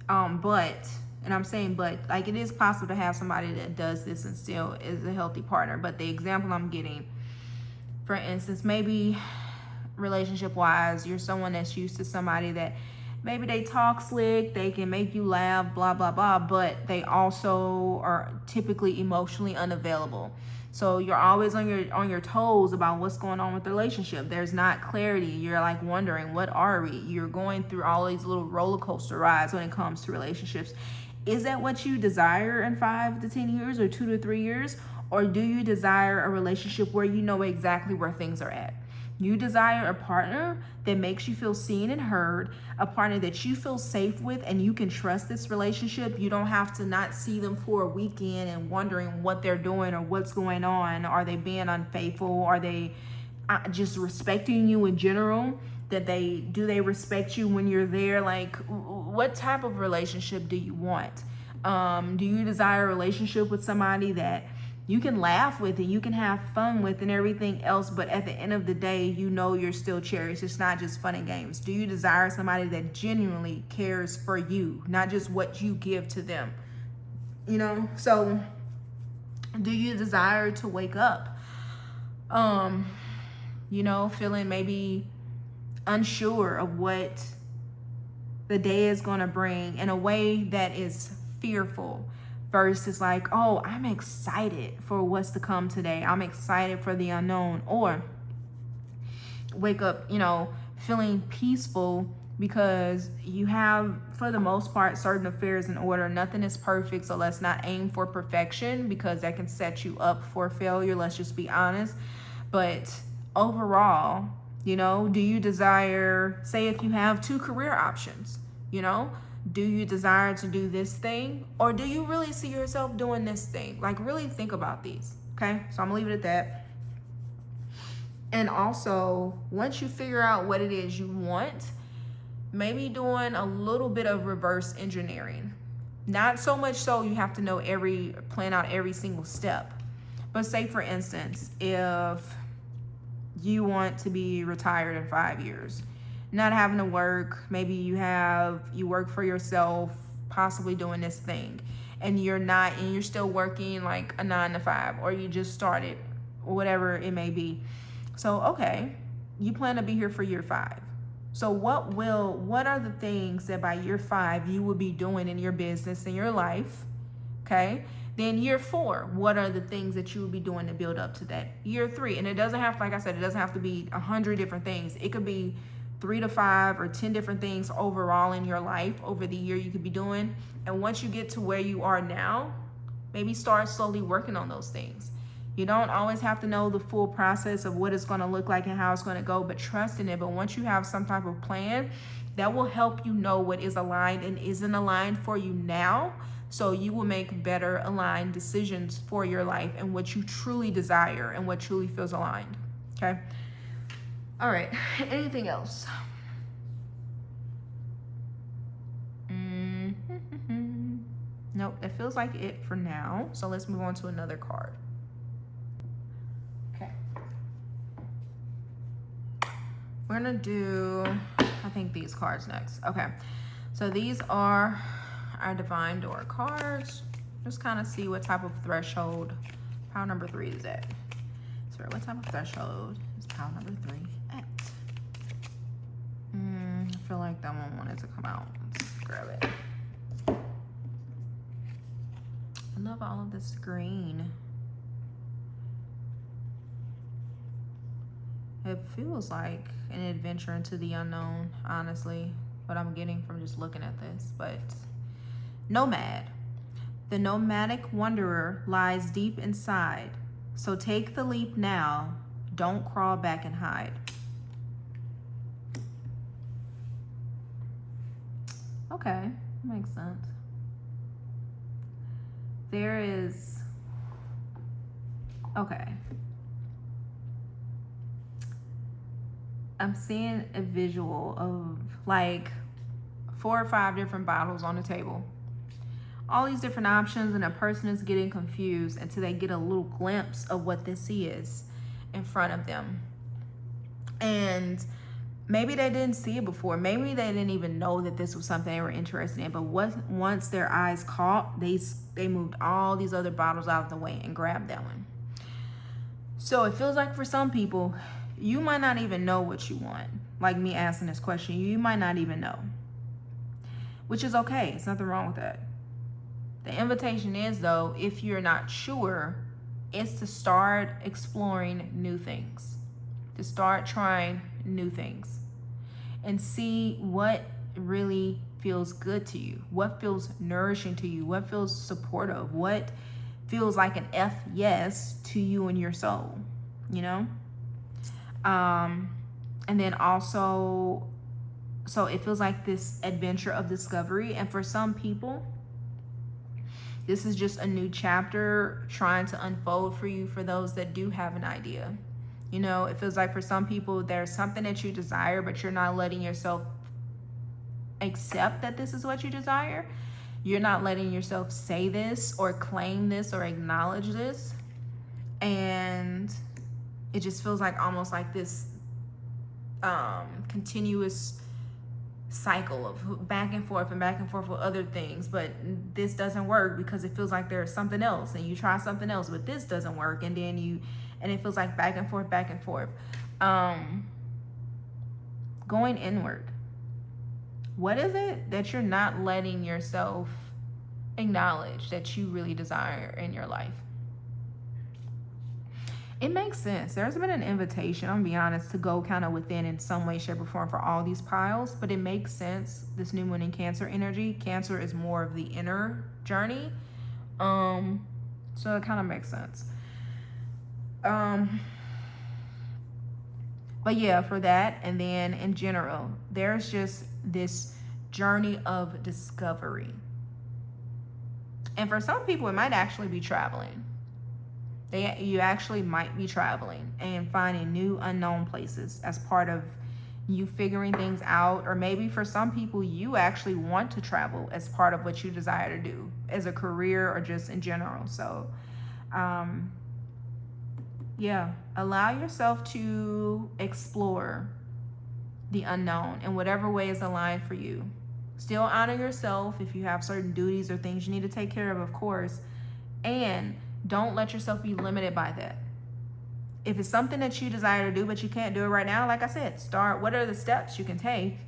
And I'm saying, but like, it is possible to have somebody that does this and still is a healthy partner. But the example I'm getting, for instance, maybe relationship wise, you're someone that's used to somebody that maybe they talk slick, they can make you laugh, blah, blah, blah, but they also are typically emotionally unavailable. So you're always on your toes about what's going on with the relationship. There's not clarity. You're like wondering, what are we? You're going through all these little roller coaster rides when it comes to relationships. Is that what you desire in 5 to 10 years or 2 to 3 years? Or do you desire a relationship where you know exactly where things are at? You desire a partner that makes you feel seen and heard, a partner that you feel safe with and you can trust this relationship. You don't have to not see them for a weekend and wondering what they're doing or what's going on. Are they being unfaithful? Are they just respecting you in general? Do they respect you when you're there? Like, what type of relationship do you want? Do you desire a relationship with somebody that you can laugh with and you can have fun with and everything else, but at the end of the day, you know you're still cherished? It's not just fun and games. Do you desire somebody that genuinely cares for you, not just what you give to them? You know, so do you desire to wake up, you know, feeling maybe unsure of what the day is going to bring in a way that is fearful? Versus like, oh, I'm excited for what's to come today. I'm excited for the unknown. Or wake up, you know, feeling peaceful because you have, for the most part, certain affairs in order. Nothing is perfect, so let's not aim for perfection because that can set you up for failure. Let's just be honest. But overall, you know, do you desire, say if you have 2 career options, you know, do you desire to do this thing, or do you really see yourself doing this thing? Like, really think about these, okay? So I'm gonna leave it at that. And also, once you figure out what it is you want, maybe doing a little bit of reverse engineering. Not so much so you have to plan out every single step. But say, for instance, if you want to be retired in 5 years, not having to work, maybe you work for yourself, possibly doing this thing, and you're still working like a 9 to 5, or you just started, or whatever it may be. So, okay, you plan to be here for year 5. So what are the things that by year 5 you will be doing in your business, in your life? Okay. Then year 4, what are the things that you will be doing to build up to that? Year 3, and it doesn't have, like I said, it doesn't have to be 100 different things. It could be 3 to 5 or 10 different things overall in your life over the year you could be doing. And once you get to where you are now, maybe start slowly working on those things. You don't always have to know the full process of what it's going to look like and how it's going to go, but trust in it. But once you have some type of plan, that will help you know what is aligned and isn't aligned for you now. So you will make better aligned decisions for your life and what you truly desire and what truly feels aligned. Okay. All right. Anything else? Nope. That feels like it for now. So let's move on to another card. Okay. We're going to do, I think, these cards next. Okay. So these are our Divine Door cards. Just kind of see what type of threshold pile number 3 is at. Sorry, what type of threshold is pile number 3 at? I feel like that one wanted to come out. Let's grab it. I love all of this green. It feels like an adventure into the unknown, honestly, what I'm getting from just looking at this. But nomad. The nomadic wanderer lies deep inside. So take the leap now. Don't crawl back and hide. Okay, makes sense. There is, okay. I'm seeing a visual of like 4 or 5 different bottles on the table. All these different options, and a person is getting confused until they get a little glimpse of what this is in front of them. And maybe they didn't see it before. Maybe they didn't even know that this was something they were interested in. But once their eyes caught, they moved all these other bottles out of the way and grabbed that one. So it feels like for some people, you might not even know what you want. Like me asking this question, you might not even know. Which is okay. It's nothing wrong with that. The invitation is, though, if you're not sure, it's to start exploring new things. To start trying new things. And see what really feels good to you. What feels nourishing to you. What feels supportive. What feels like an F yes to you and your soul. You know? And then also, so it feels like this adventure of discovery. And for some people, this is just a new chapter trying to unfold for you, for those that do have an idea. You know, it feels like for some people, there's something that you desire, but you're not letting yourself accept that this is what you desire. You're not letting yourself say this or claim this or acknowledge this. And it just feels like almost like this continuous cycle of back and forth with other things, but this doesn't work because it feels like there's something else, and you try something else, but this doesn't work, and then it feels like back and forth. Going inward. What is it that you're not letting yourself acknowledge that you really desire in your life? It makes sense. There's been an invitation, I'm gonna be honest, to go kind of within in some way, shape, or form for all these piles, but it makes sense. This new moon in Cancer energy. Cancer is more of the inner journey. So it kind of makes sense. But yeah, for that, and then in general, there's just this journey of discovery. And for some people, it might actually be traveling. You actually might be traveling and finding new unknown places as part of you figuring things out. Or maybe for some people, you actually want to travel as part of what you desire to do as a career or just in general. So, yeah, allow yourself to explore the unknown in whatever way is aligned for you. Still honor yourself if you have certain duties or things you need to take care of course. And don't let yourself be limited by that. If it's something that you desire to do, but you can't do it right now, like I said, start. What are the steps you can take?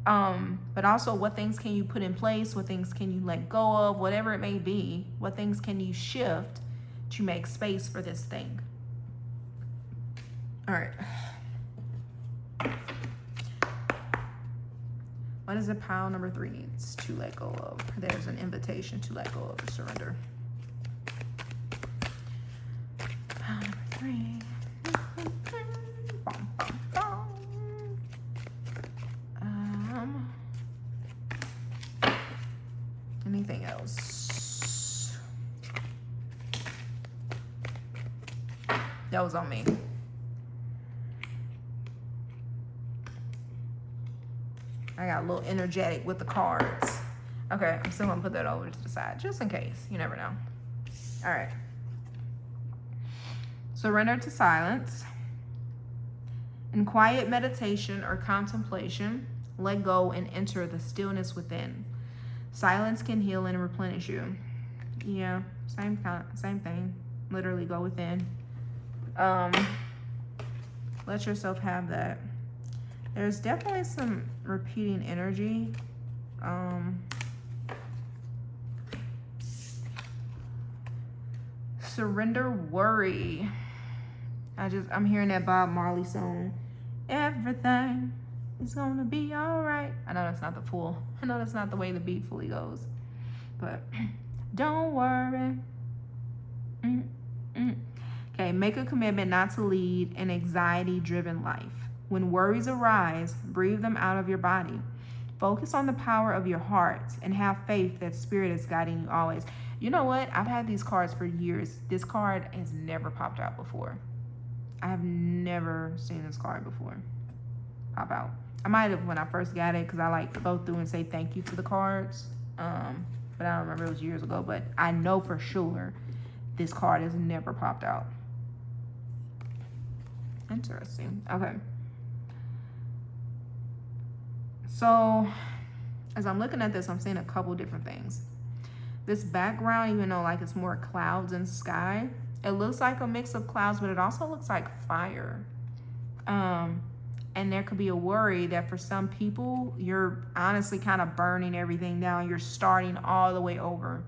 But also, what things can you put in place? What things can you let go of? Whatever it may be, what things can you shift to make space for this thing? All right. What is it pile number 3 needs to let go of? There's an invitation to let go of or surrender. Pile number 3. Bum, bum, bum. Anything else? That was on me. I got a little energetic with the cards. Okay, I'm still gonna put that over to the side, just in case. You never know. All right. Surrender to silence. In quiet meditation or contemplation, let go and enter the stillness within. Silence can heal and replenish you. Yeah, same thing. Literally go within. Let yourself have that. There's definitely some repeating energy. Surrender worry. I'm hearing that Bob Marley song. Everything is gonna be all right. I know that's not the way the beat fully goes, but don't worry. Okay, make a commitment not to lead an anxiety-driven life. When worries arise, breathe them out of your body. Focus on the power of your heart and have faith that Spirit is guiding you always. You know what? I've had these cards for years. This card has never popped out before. I have never seen this card before pop out. I might have when I first got it because I like to go through and say thank you to the cards. But I don't remember, it was years ago. But I know for sure this card has never popped out. Interesting. Okay. So as I'm looking at this, I'm seeing a couple different things. This background, even though like it's more clouds and sky, it looks like a mix of clouds, but it also looks like fire. And there could be a worry that for some people, you're honestly kind of burning everything down. You're starting all the way over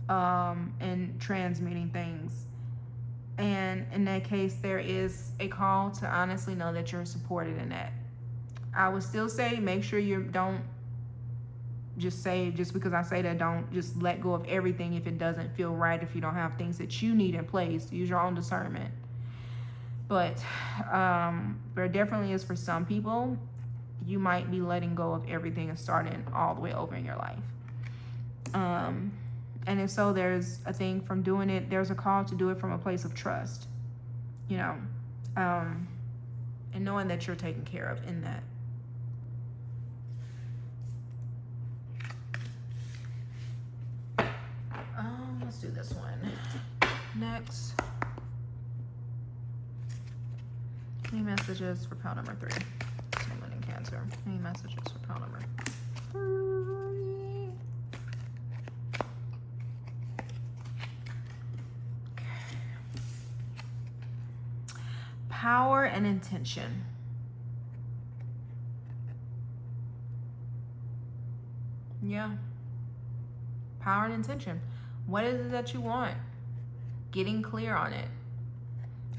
and transmuting things. And in that case, there is a call to honestly know that you're supported in that. I would still say make sure you don't just because I say that, don't just let go of everything if it doesn't feel right, if you don't have things that you need in place. Use your own discernment. But there definitely is for some people, you might be letting go of everything and starting all the way over in your life. And if so, there's a thing from doing it, there's a call to do it from a place of trust, you know, and knowing that you're taken care of in that. Let's do this one next. Any messages for pile number 3? Someone in Cancer. Any messages for pile number 3? Okay. Power and intention. Yeah. Power and intention. What is it that you want? Getting clear on it.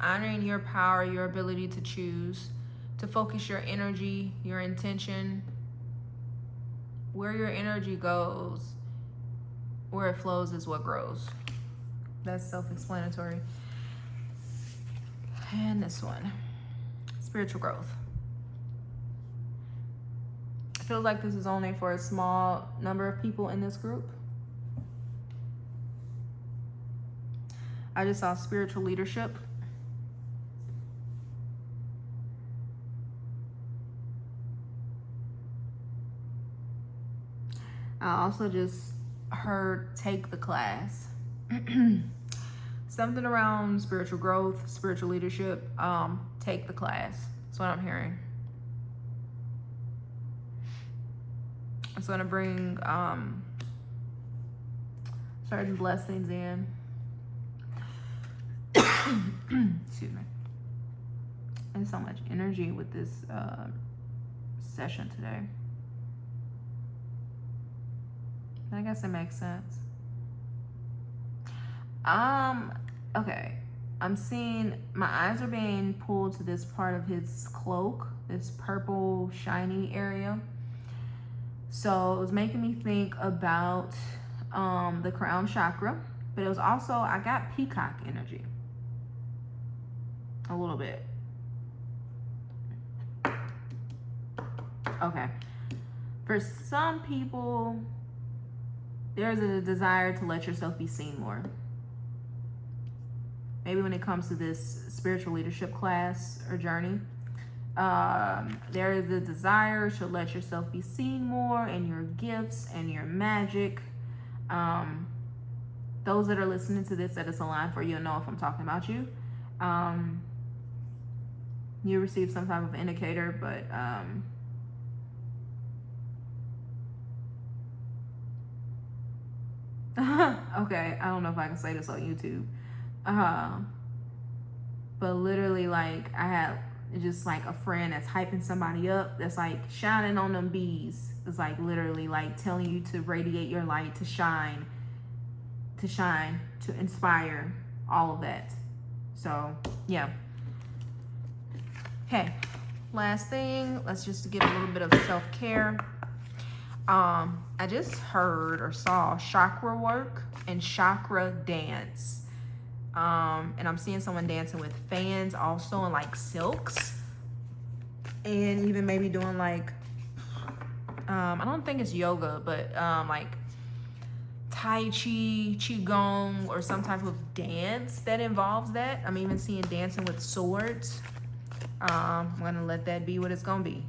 Honoring your power, your ability to choose, to focus your energy, your intention. Where your energy goes, where it flows is what grows. That's self-explanatory. And this one, spiritual growth. I feel like this is only for a small number of people in this group. I just saw spiritual leadership. I also just heard take the class. Something around spiritual growth, spiritual leadership, take the class. That's what I'm hearing. It's gonna bring certain blessings in. Excuse me. There's so much energy with this session today. I guess it makes sense. Okay. I'm seeing my eyes are being pulled to this part of his cloak, this purple shiny area. So it was making me think about the crown chakra, but it was also, I got peacock energy. A little bit. Okay. For some people, there's a desire to let yourself be seen more. Maybe when it comes to this spiritual leadership class or journey, there is a desire to let yourself be seen more and your gifts and your magic. Those that are listening to this, that it's aligned for, you'll know if I'm talking about you. You receive some type of indicator, but okay, I don't know if I can say this on YouTube. But literally, like, I had just like a friend that's hyping somebody up, that's like shining on them bees. It's like literally like telling you to radiate your light, to shine, to inspire, all of that. So yeah. Okay, last thing, let's just get a little bit of self-care. I just heard or saw chakra work and chakra dance. And I'm seeing someone dancing with fans also, and like silks, and even maybe doing like, I don't think it's yoga, but like Tai Chi, Qigong, or some type of dance that involves that. I'm even seeing dancing with swords. I'm gonna let that be what it's gonna be.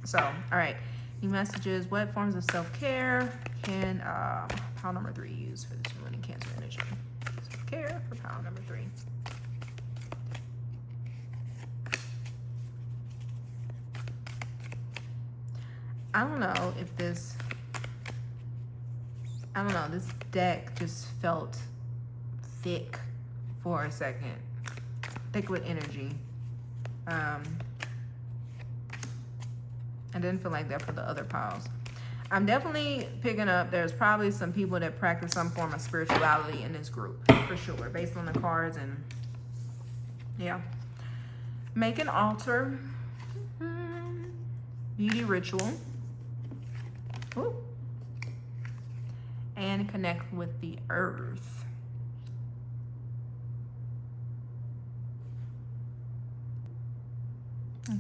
So, all right, new messages. What forms of self-care can pile number 3 use for this moon and Cancer energy? Self-care for pile number 3. I don't know if this, I don't know, this deck just felt thick for a second. Thick with energy. I didn't feel like that for the other piles. I'm definitely picking up, there's probably some people that practice some form of spirituality in this group, for sure, based on the cards. And yeah. Make an altar. Beauty ritual. Ooh. And connect with the earth.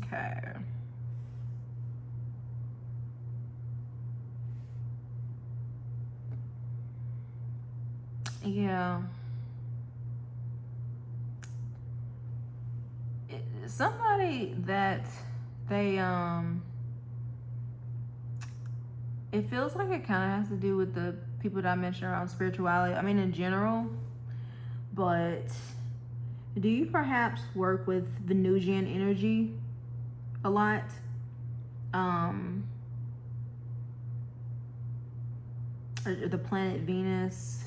Okay. Yeah. Somebody that they, it feels like it kind of has to do with the people that I mentioned around spirituality. I mean, in general, but do you perhaps work with Venusian energy a lot? Or the planet Venus,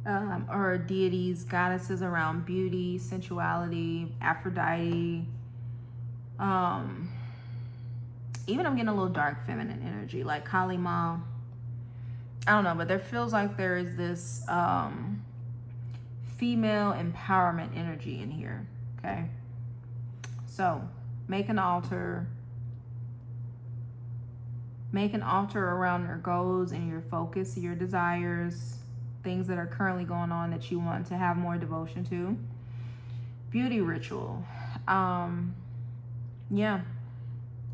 or deities, goddesses around beauty, sensuality, Aphrodite. Even I'm getting a little dark feminine energy, like Kali Ma. I don't know, but there feels like there is this female empowerment energy in here, okay? So, make an altar. Make an altar around your goals and your focus, your desires, things that are currently going on that you want to have more devotion to. Beauty ritual. Yeah.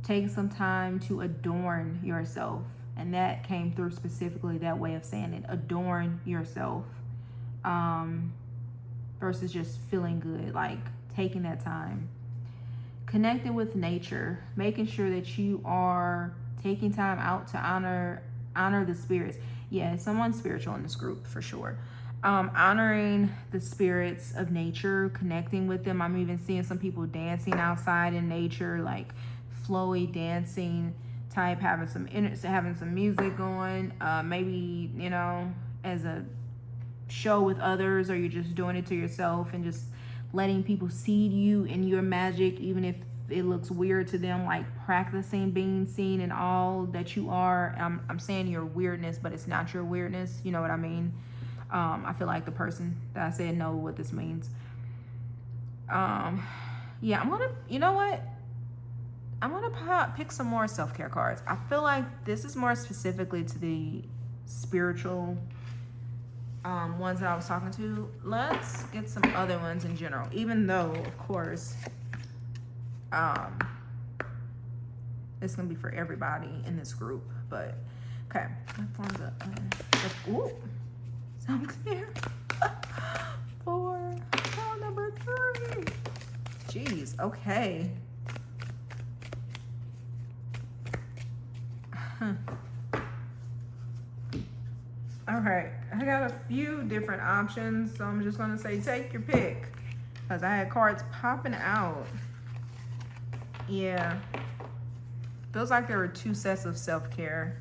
Take some time to adorn yourself. And that came through specifically, that way of saying it. Adorn yourself. Versus just feeling good. Like taking that time. Connecting with nature. Making sure that you are taking time out to honor the spirits. Yeah, someone's spiritual in this group for sure. Honoring the spirits of nature, connecting with them. I'm even seeing some people dancing outside in nature, like flowy dancing type, having some music going. Maybe, you know, as a show with others, or you're just doing it to yourself and just letting people see you in your magic, even if it looks weird to them, like practicing being seen in all that you are. I'm saying your weirdness, but it's not your weirdness. You know what I mean? I feel like the person that I said know what this means. Yeah, I'm gonna, you know what? I'm gonna pick some more self-care cards. I feel like this is more specifically to the spiritual ones that I was talking to. Let's get some other ones in general, even though, of course, it's gonna be for everybody in this group. But okay, ooh, self-care for round number 3. Jeez, okay. All right, I got a few different options, so I'm just gonna say take your pick, because I had cards popping out. Yeah, feels like there were 2 sets of self-care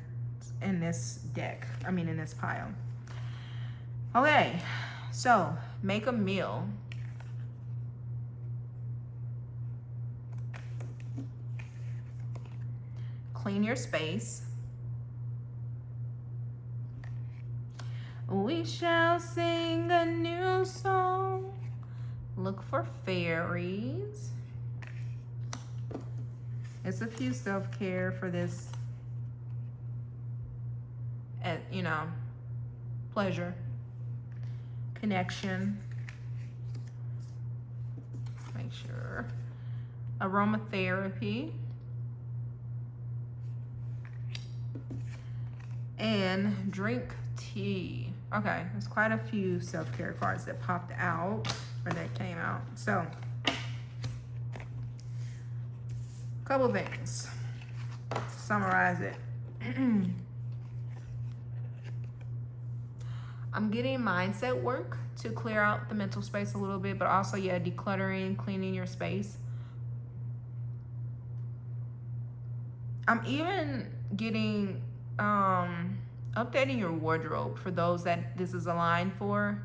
in this deck. I mean, in this pile. Okay, so make a meal. Clean your space. We shall sing a new song. Look for fairies. It's a few self-care for this, you know, pleasure, connection. Make sure. Aromatherapy. And drink tea. Okay, there's quite a few self-care cards that popped out, or that came out. So, couple things. Summarize it. I'm getting mindset work to clear out the mental space a little bit, but also, yeah, decluttering, cleaning your space. I'm even getting updating your wardrobe for those that this is aligned for.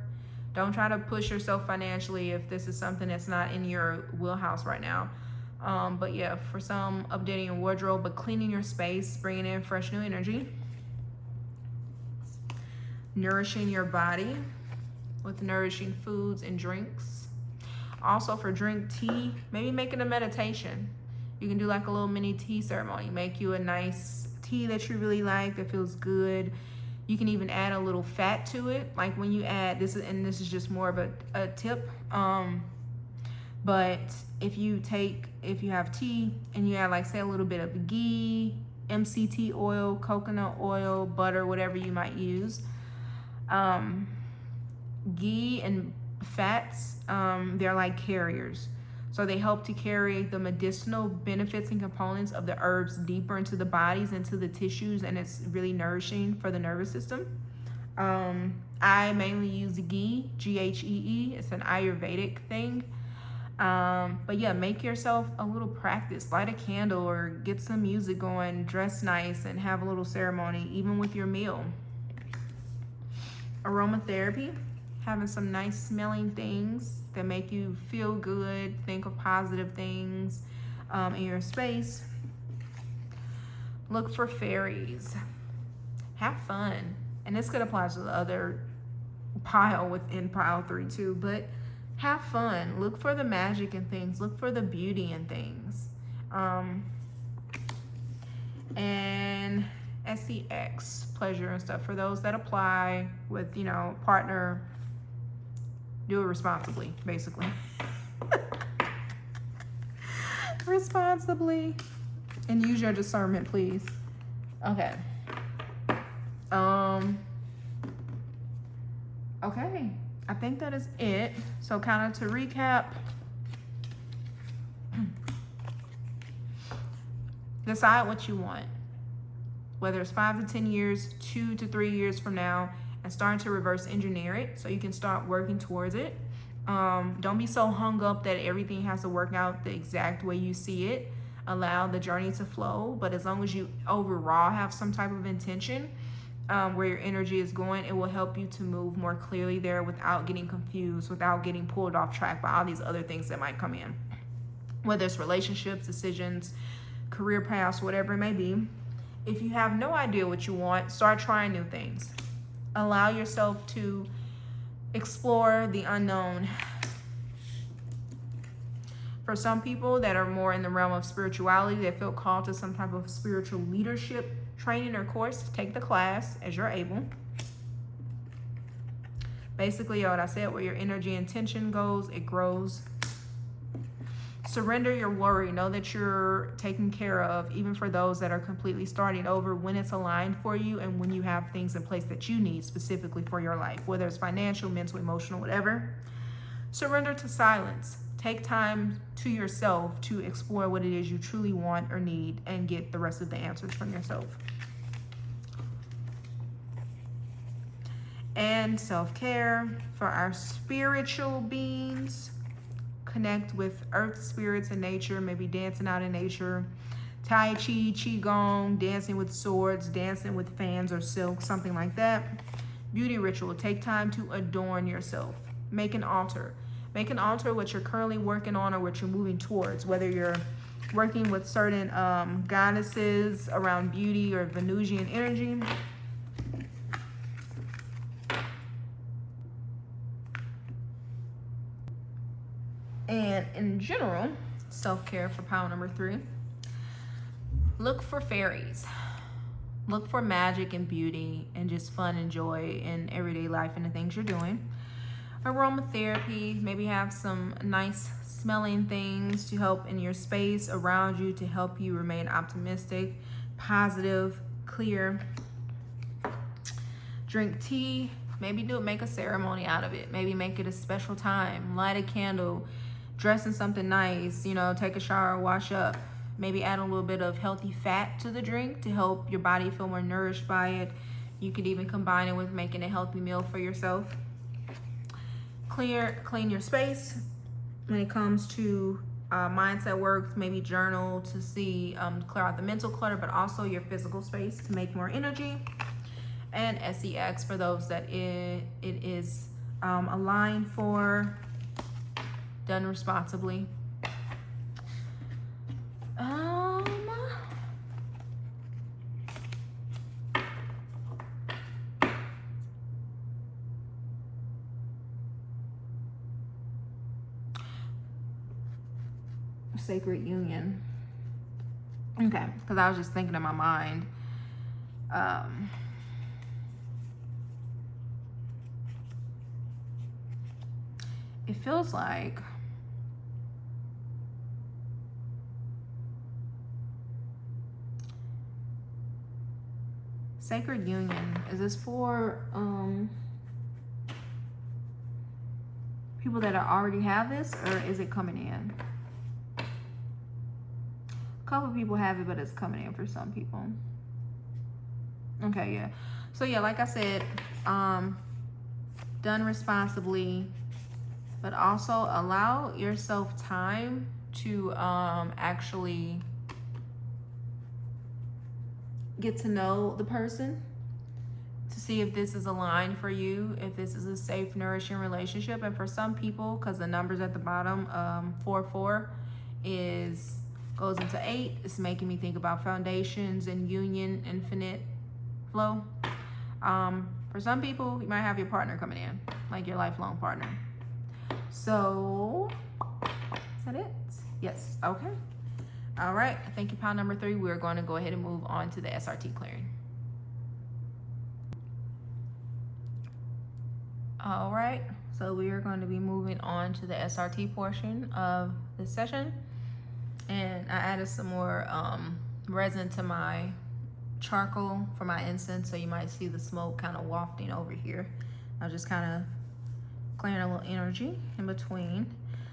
Don't try to push yourself financially if this is something that's not in your wheelhouse right now. But yeah, for some, updating your wardrobe, but cleaning your space, bringing in fresh new energy. Nourishing your body with nourishing foods and drinks. Also for drink tea, maybe make it a meditation. You can do like a little mini tea ceremony. Make you a nice tea that you really like, that feels good. You can even add a little fat to it. Like when you add this, and this is just more of a tip. But if you have tea and you add like say a little bit of ghee, MCT oil, coconut oil, butter, whatever you might use. Ghee and fats, they're like carriers. So they help to carry the medicinal benefits and components of the herbs deeper into the bodies, into the tissues, and it's really nourishing for the nervous system. I mainly use ghee, Ghee. It's an Ayurvedic thing. But yeah, make yourself a little practice. Light a candle or get some music going, dress nice, and have a little ceremony, even with your meal. Aromatherapy, having some nice smelling things that make you feel good, think of positive things in your space. Look for fairies. Have fun. And this could apply to the other pile within pile 3 too, but have fun. Look for the magic in things. Look for the beauty in things. And SEX, pleasure and stuff. For those that apply with, partner, do it responsibly, basically. Responsibly. And use your discernment, please. Okay. Okay. I think that is it. So kind of to recap, decide what you want. Whether it's 5 to 10 years, 2 to 3 years from now, and starting to reverse engineer it so you can start working towards it. Don't be so hung up that everything has to work out the exact way you see it. Allow the journey to flow, but as long as you overall have some type of intention where your energy is going, it will help you to move more clearly there without getting confused, without getting pulled off track by all these other things that might come in. Whether it's relationships, decisions, career paths, whatever it may be. If you have no idea what you want, start trying new things. Allow yourself to explore the unknown. For some people that are more in the realm of spirituality, that feel called to some type of spiritual leadership training or course, take the class as you're able. Basically, what I said, where your energy and intention goes, it grows. Surrender your worry. Know that you're taken care of, even for those that are completely starting over, when it's aligned for you and when you have things in place that you need specifically for your life, whether it's financial, mental, emotional, whatever. Surrender to silence. Take time to yourself to explore what it is you truly want or need and get the rest of the answers from yourself. And self-care for our spiritual beings. Connect with earth spirits and nature, maybe dancing out in nature, Tai Chi, Qigong, dancing with swords, dancing with fans or silk, something like that. Beauty ritual, take time to adorn yourself. Make an altar. Make an altar what you're currently working on or what you're moving towards, whether you're working with certain goddesses around beauty or Venusian energy. And in general, self-care for pile number 3. Look for fairies. Look for magic and beauty and just fun and joy in everyday life and the things you're doing. Aromatherapy, maybe have some nice smelling things to help in your space around you to help you remain optimistic, positive, clear. Drink tea. Maybe make a ceremony out of it. Maybe make it a special time. Light a candle. Dress in something nice, take a shower, wash up. Maybe add a little bit of healthy fat to the drink to help your body feel more nourished by it. You could even combine it with making a healthy meal for yourself. Clean your space when it comes to mindset work, maybe journal to see, clear out the mental clutter, but also your physical space to make more energy. And SEX for those that it is aligned for, done responsibly. Sacred union. Okay, because I was just thinking in my mind. It feels like sacred union. Is this for people that already have this, or is it coming in? A couple people have it, but it's coming in for some people. Okay, yeah. So yeah, like I said, done responsibly, but also allow yourself time to actually get to know the person, to see if this is aligned for you, if this is a safe, nourishing relationship. And for some people, because the numbers at the bottom, 4 goes into 8, it's making me think about foundations and union, infinite flow. For some people, you might have your partner coming in, like your lifelong partner. So, is that it? Yes, okay. All right, thank you, pile number 3. We're going to go ahead and move on to the SRT clearing. All right, so we are going to be moving on to the SRT portion of this session. And I added some more resin to my charcoal for my incense, so you might see the smoke kind of wafting over here. I'll just kind of clearing a little energy in between.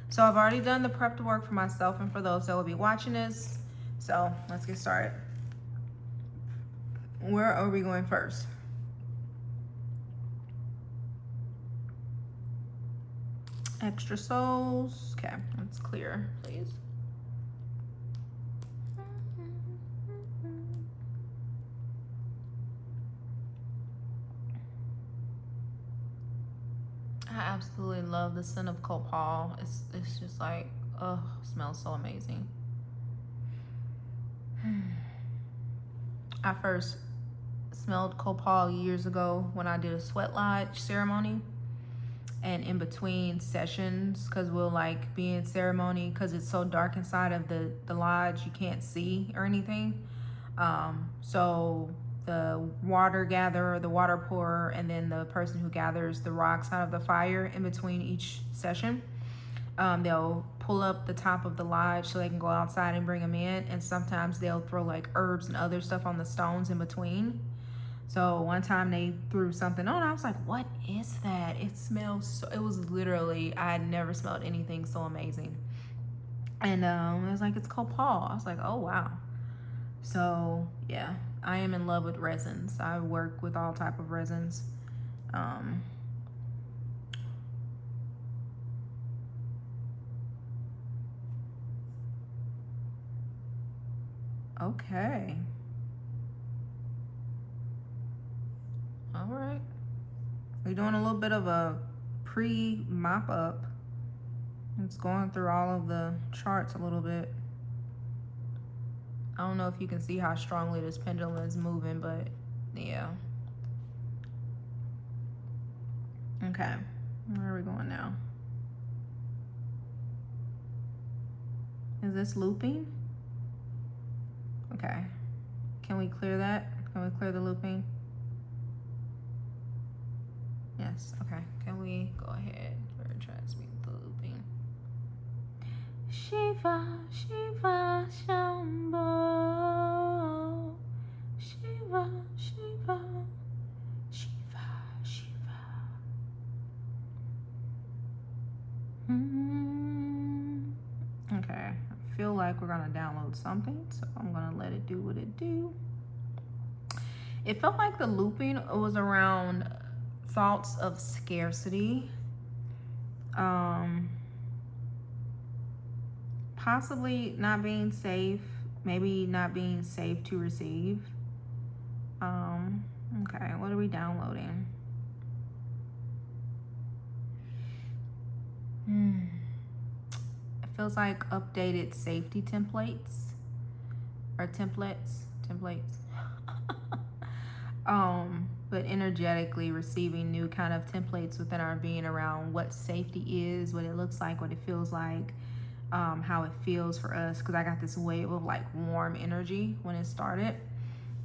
So I've already done the prep work for myself and for those that will be watching this. So let's get started. Where are we going first? Extra souls. Okay, let's clear, please. I absolutely love the scent of copal. It's just like, oh, smells so amazing. I first smelled copal years ago when I did a sweat lodge ceremony, and in between sessions, because we'll like be in ceremony because it's so dark inside of the lodge, you can't see or anything. So the water gatherer, the water pourer, and then the person who gathers the rocks out of the fire in between each session, they'll pull up the top of the lodge so they can go outside and bring them in. And sometimes they'll throw like herbs and other stuff on the stones in between. So one time they threw something on, I was like, what is that? It smells so, it was literally, I had never smelled anything so amazing. And it was like, it's copal. I was like, oh wow. So yeah, I am in love with resins. I work with all type of resins. Okay. All right. We're doing a little bit of a pre-mop up. It's going through all of the charts a little bit. I don't know if you can see how strongly this pendulum is moving, but yeah. Okay, where are we going now? Is this looping? Okay, can we clear that? Can we clear the looping? Yes, okay. Can we go ahead or transmute the looping? Shiva, Shiva, Shambho. Shiva, Shiva, Shiva, Shiva. Okay, I feel like we're gonna download something, so I'm gonna let it do what it do. It felt like the looping was around thoughts of scarcity, possibly not being safe, maybe not being safe to receive. Okay, what are we downloading? It feels like updated safety templates or templates. But energetically receiving new kind of templates within our being around what safety is, what it looks like, what it feels like, how it feels for us. Because I got this wave of like warm energy when it started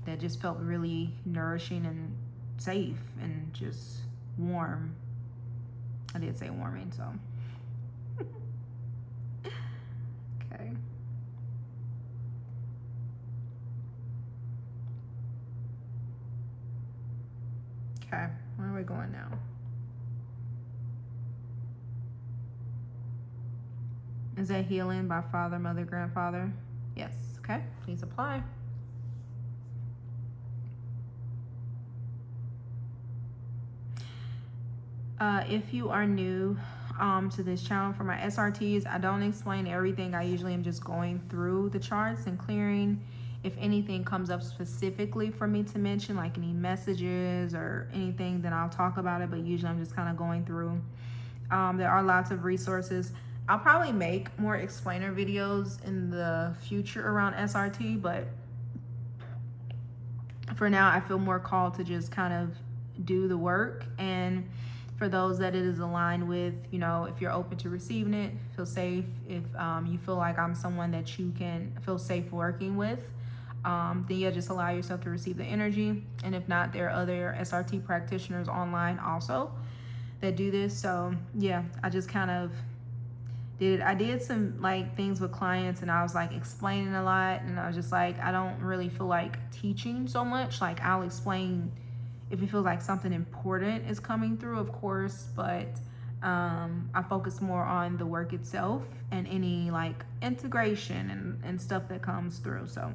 that just felt really nourishing and safe and just warm. I did say warming, so. Okay. Okay, where are we going now? Is that healing by father, mother, grandfather? Yes. Okay, please apply. If you are new to this channel, for my SRTs, I don't explain everything. I usually am just going through the charts and clearing. If anything comes up specifically for me to mention, like any messages or anything, then I'll talk about it, but usually I'm just kind of going through. There are lots of resources. I'll probably make more explainer videos in the future around SRT, but for now I feel more called to just kind of do the work. And for those that it is aligned with, you know, if you're open to receiving it, feel safe. If you feel like I'm someone that you can feel safe working with, then yeah, just allow yourself to receive the energy. And if not, there are other SRT practitioners online also that do this. So yeah, I just kind of I did some like things with clients, and I was like explaining a lot, and I was just like, I don't really feel like teaching so much. Like, I'll explain if it feels like something important is coming through, of course, but I focus more on the work itself and any like integration and stuff that comes through. So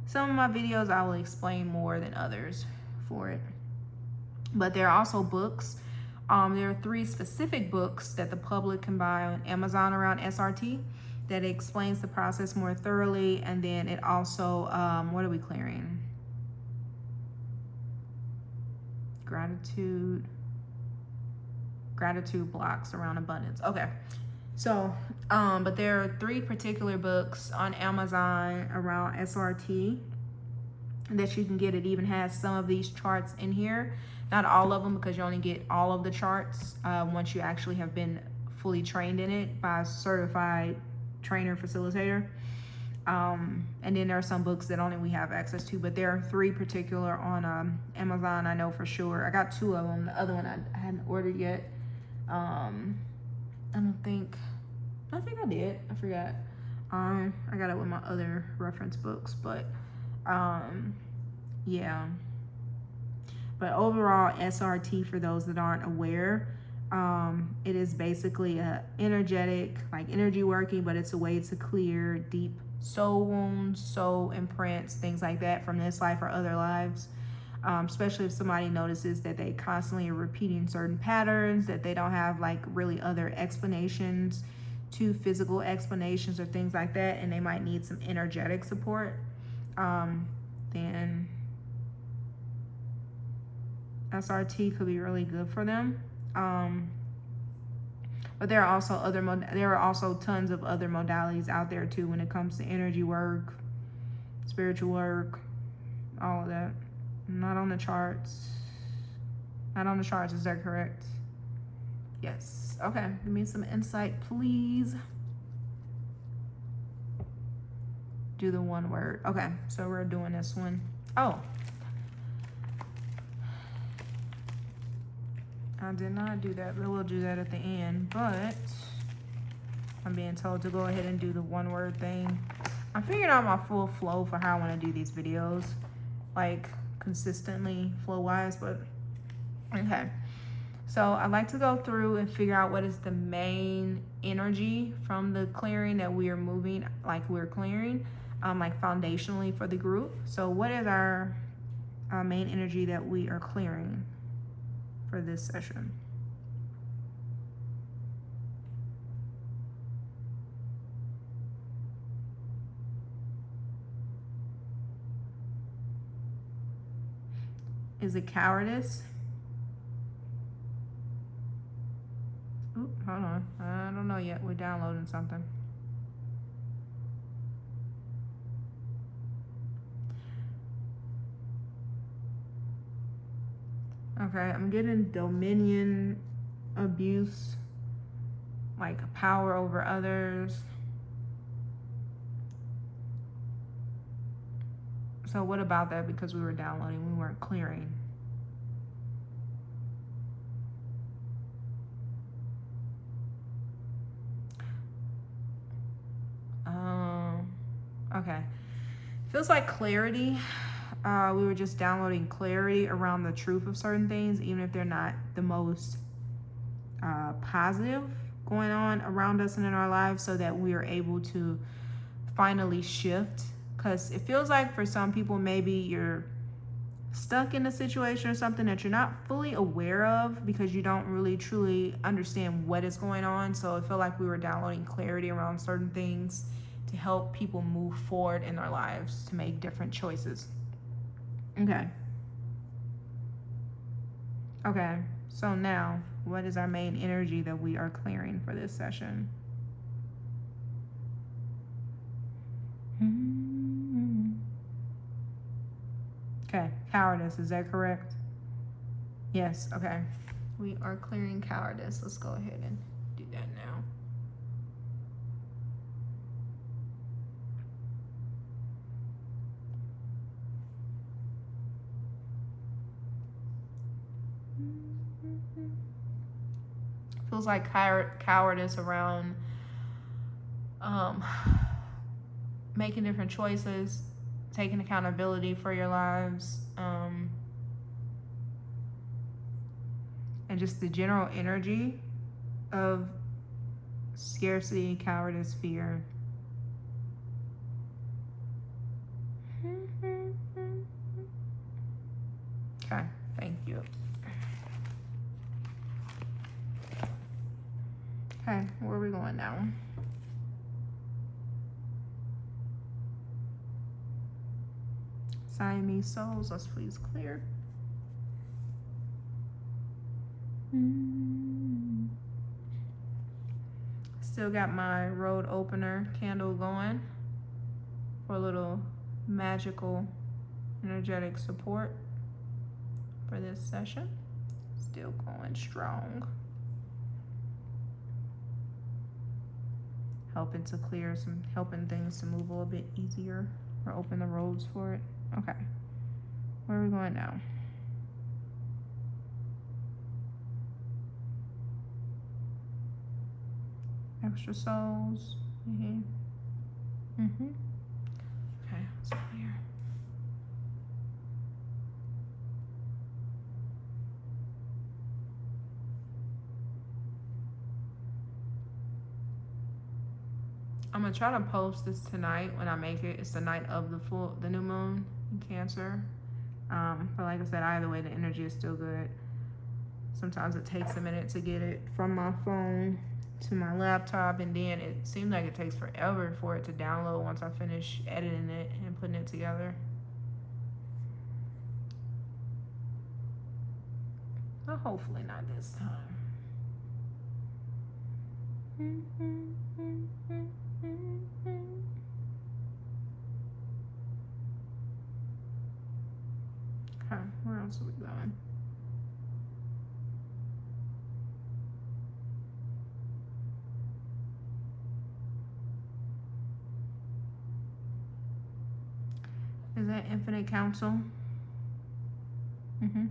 some of my videos I will explain more than others for it. But there are also books. There are 3 specific books that the public can buy on Amazon around SRT that explains the process more thoroughly. And then it also, what are we clearing? Gratitude blocks around abundance. Okay. So, but there are 3 particular books on Amazon around SRT that you can get. It even has some of these charts in here. Not all of them, because you only get all of the charts once you actually have been fully trained in it by a certified trainer facilitator. And then there are some books that only we have access to, but there are 3 particular on Amazon, I know for sure. I got 2 of them. The other one I hadn't ordered yet. I think I did. I forgot. I got it with my other reference books, but yeah. But overall, SRT, for those that aren't aware, it is basically a energetic, like energy working, but it's a way to clear deep soul wounds, soul imprints, things like that from this life or other lives. Especially if somebody notices that they constantly are repeating certain patterns, that they don't have like really other explanations to physical explanations or things like that, and they might need some energetic support, then SRT could be really good for them. But there are also tons of other modalities out there too when it comes to energy work, spiritual work, all of that. Not on the charts. Is that correct? Yes. Okay. Give me some insight, please. Do the one word. Okay. So we're doing this one. Oh. I did not do that, but we'll do that at the end. But I'm being told to go ahead and do the one word thing. I'm figuring out my full flow for how I want to do these videos, like consistently flow wise, but okay. So I like to go through and figure out what is the main energy from the clearing that we are moving, like we're clearing, like foundationally for the group. So what is our main energy that we are clearing for this session? Is it cowardice? Oop, hold on. I don't know yet. We're downloading something. Okay, I'm getting dominion, abuse, like power over others. So what about that? Because we were downloading, we weren't clearing. Okay. Feels like clarity. We were just downloading clarity around the truth of certain things, even if they're not the most positive going on around us and in our lives, so that we are able to finally shift. Because it feels like for some people, maybe you're stuck in a situation or something that you're not fully aware of because you don't really truly understand what is going on. So I feel like we were downloading clarity around certain things to help people move forward in their lives, to make different choices. Okay. Okay, so now, what is our main energy that we are clearing for this session? Okay, cowardice, is that correct? Yes, okay. We are clearing cowardice. Let's go ahead and do that now. Feels like cowardice around making different choices, taking accountability for your lives, and just the general energy of scarcity, cowardice, fear. Okay, thank you. Okay, where are we going now? Siamese souls, let's please clear. Still got my road opener candle going for a little magical, energetic support for this session. Still going strong. Helping to clear some, helping things to move a little bit easier or open the roads for it. Okay, where are we going now? Extra souls. Okay, let's clear. I'm gonna try to post this tonight when I make it. It's the night of the new moon in Cancer. But like I said, either way, the energy is still good. Sometimes it takes a minute to get it from my phone to my laptop, and then it seems like it takes forever for it to download once I finish editing it and putting it together. Well, hopefully not this time. Okay, where else are we going? Is that Infinite Council? Can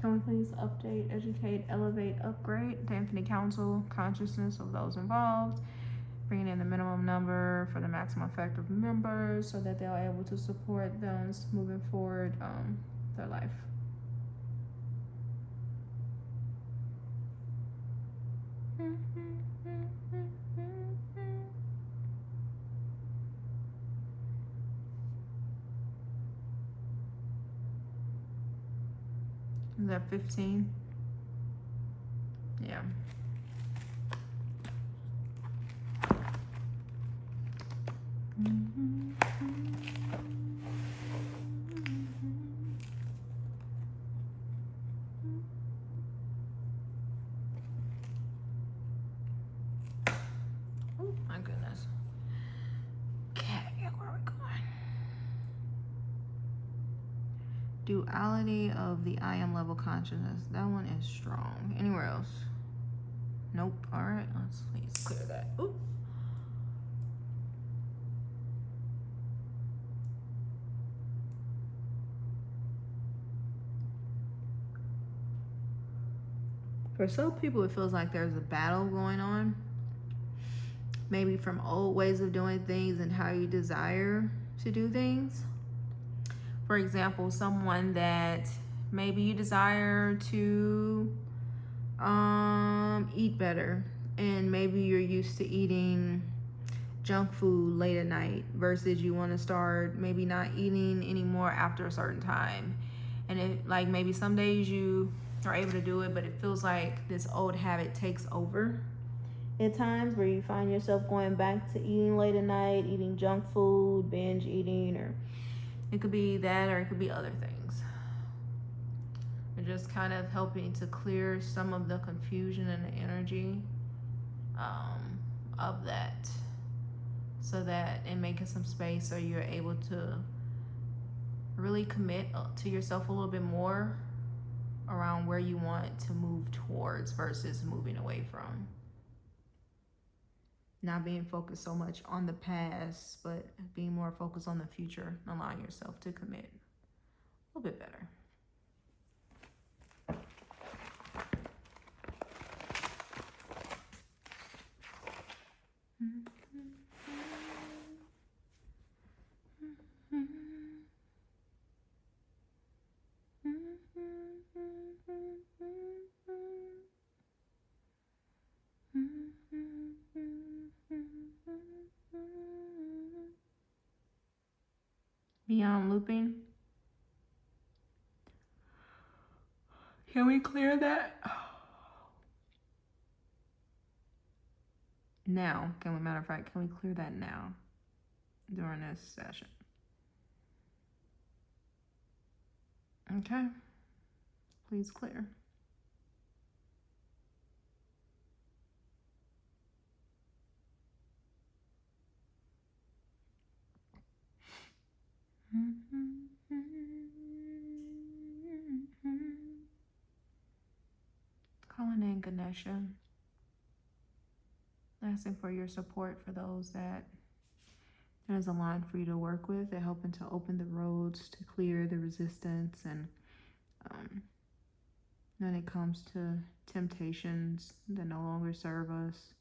we please update, educate, elevate, upgrade the Infinite Council consciousness of those involved, bringing in the minimum number for the maximum effect of members so that they're able to support those moving forward their life. Is that 15? Yeah. Duality of the I am level consciousness. That one is strong. Anywhere else? Nope. All right, let's please clear that. Oop. For some people, it feels like there's a battle going on. Maybe from old ways of doing things and how you desire to do things. For example, someone that maybe you desire to eat better, and maybe you're used to eating junk food late at night versus you want to start maybe not eating anymore after a certain time. And it, like, maybe some days you are able to do it, but it feels like this old habit takes over at times, where you find yourself going back to eating late at night, eating junk food, binge eating, or it could be that, or it could be other things. We're just kind of helping to clear some of the confusion and the energy of that, so that, and making some space so you're able to really commit to yourself a little bit more around where you want to move towards versus moving away from. Not being focused so much on the past, but being more focused on the future, allowing yourself to commit a little bit better. Beyond looping. Can we clear that? Now, matter of fact, can we clear that now during this session? Okay. Please clear. Calling in Ganesha, asking for your support for those that there's a line for you to work with. They're helping to open the roads, to clear the resistance, and when it comes to temptations that no longer serve us,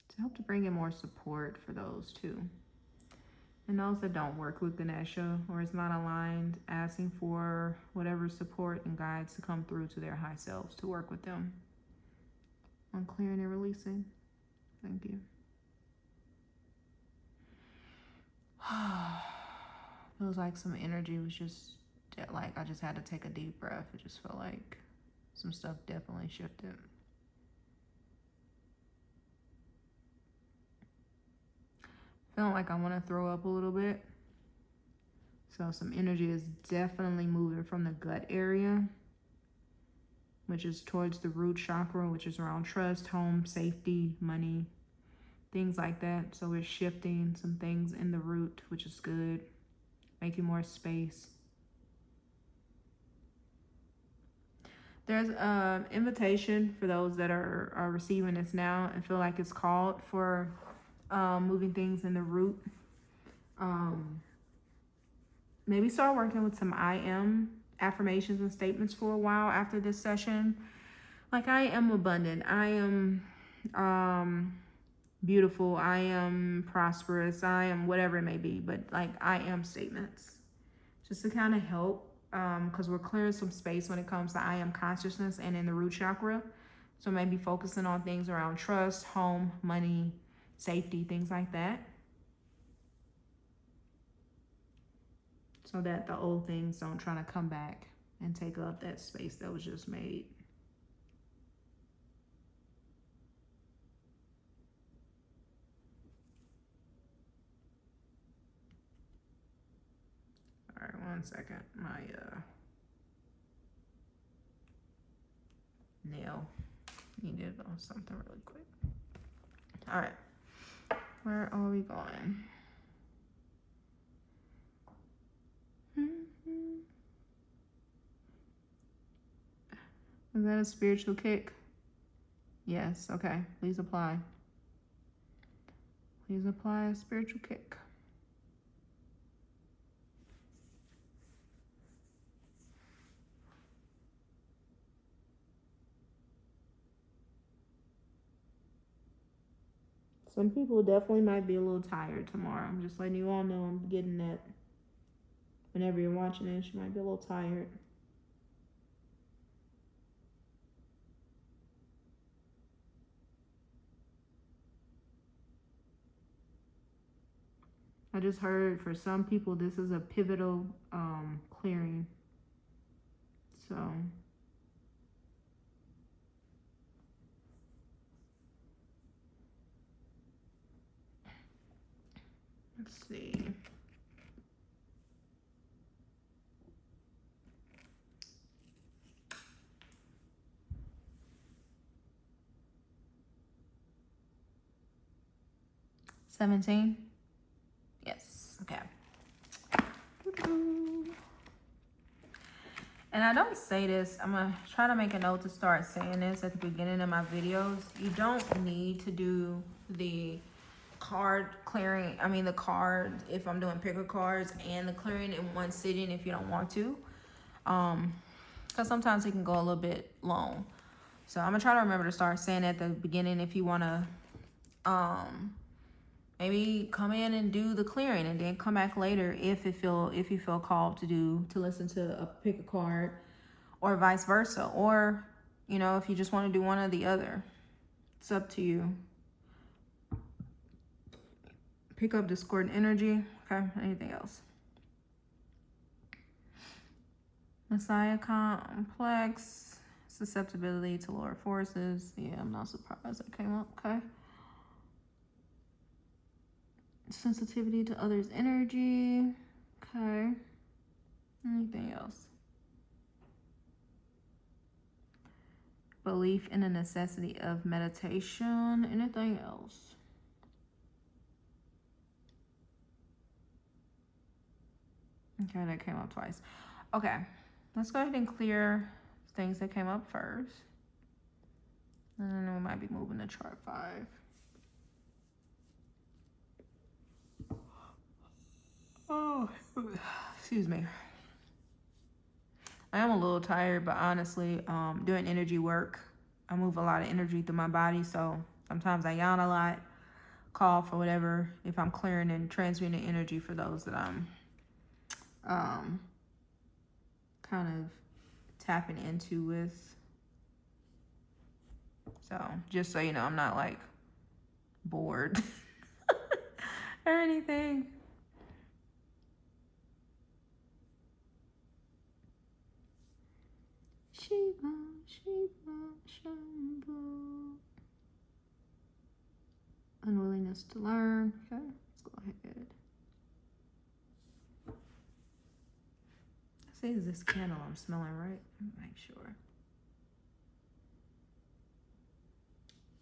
to help to bring in more support for those too. And those that don't work with Ganesha or is not aligned, asking for whatever support and guides to come through to their high selves to work with them on clearing and releasing. Thank you. Feels like some energy was just, like, I just had to take a deep breath. It just felt like some stuff definitely shifted. Feeling like I want to throw up a little bit. So some energy is definitely moving from the gut area, which is towards the root chakra, which is around trust, home, safety, money, things like that. So we're shifting some things in the root, which is good, making more space. There's an invitation for those that are receiving this now and feel like it's called for moving things in the root. Maybe start working with some I am affirmations and statements for a while after this session. Like, I am abundant. I am beautiful. I am prosperous. I am whatever it may be. But like, I am statements. Just to kind of help, because we're clearing some space when it comes to I am consciousness and in the root chakra. So maybe focusing on things around trust, home, money, safety, things like that. So that the old things don't try to come back and take up that space that was just made. All right, 1 second. My nail needed something really quick. All right, where are we going? Is that a spiritual kick? Yes, okay. Please apply. Please apply a spiritual kick. Some people definitely might be a little tired tomorrow. I'm just letting you all know I'm getting that. Whenever you're watching this, you might be a little tired. I just heard for some people this is a pivotal clearing. So let's see. $17? Yes, okay. And I don't say this, I'm gonna try to make a note to start saying this at the beginning of my videos. You don't need to do the card clearing, the card, if I'm doing picker cards, and the clearing in one sitting if you don't want to. Because sometimes it can go a little bit long. So I'm gonna try to remember to start saying at the beginning if you wanna maybe come in and do the clearing and then come back later if you feel called to listen to a pick a card, or vice versa, or if you just want to do one or the other. It's up to you. Pick up discordant energy. Okay, anything else? Messiah complex, susceptibility to lower forces. Yeah, I'm not surprised that came up. Okay. Sensitivity to others' energy. Okay. Anything else? Belief in the necessity of meditation. Anything else? Okay, that came up twice. Okay, let's go ahead and clear things that came up first. And then we might be moving to chart 5. Oh, excuse me. I am a little tired, but honestly, doing energy work, I move a lot of energy through my body, so sometimes I yawn a lot, cough or whatever, if I'm clearing and transmuting energy for those that I'm kind of tapping into with. So just so you know, I'm not like bored or anything. Shiva, Shiva, Shambhu. Unwillingness to learn. Okay, let's go ahead. See, is this candle I'm smelling right? Make sure.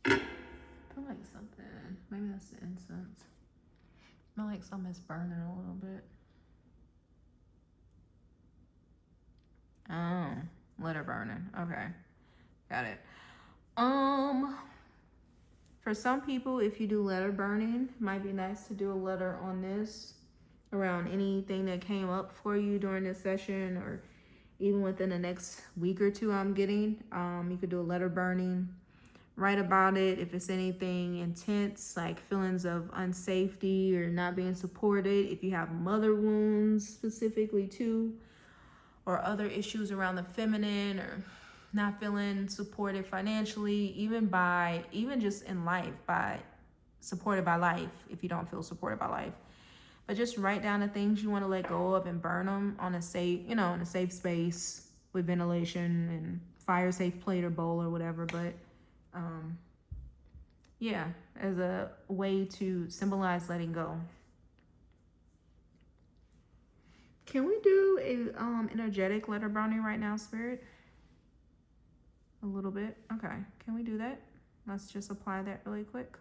I feel like something, maybe that's the incense. I smell like something's burning a little bit. Oh, letter burning. Okay, got it. For some people, if you do letter burning, it might be nice to do a letter on this around anything that came up for you during this session, or even within the next week or two. I'm getting you could do a letter burning, write about it. If it's anything intense, like feelings of unsafety or not being supported, if you have mother wounds specifically too, or other issues around the feminine, or not feeling supported financially, even just in life, supported by life, if you don't feel supported by life. But just write down the things you want to let go of and burn them on a safe, in a safe space with ventilation and fire safe plate or bowl or whatever. But yeah, as a way to symbolize letting go. Can we do a energetic letter burning right now, Spirit? A little bit. Okay, can we do that? Let's just apply that really quick.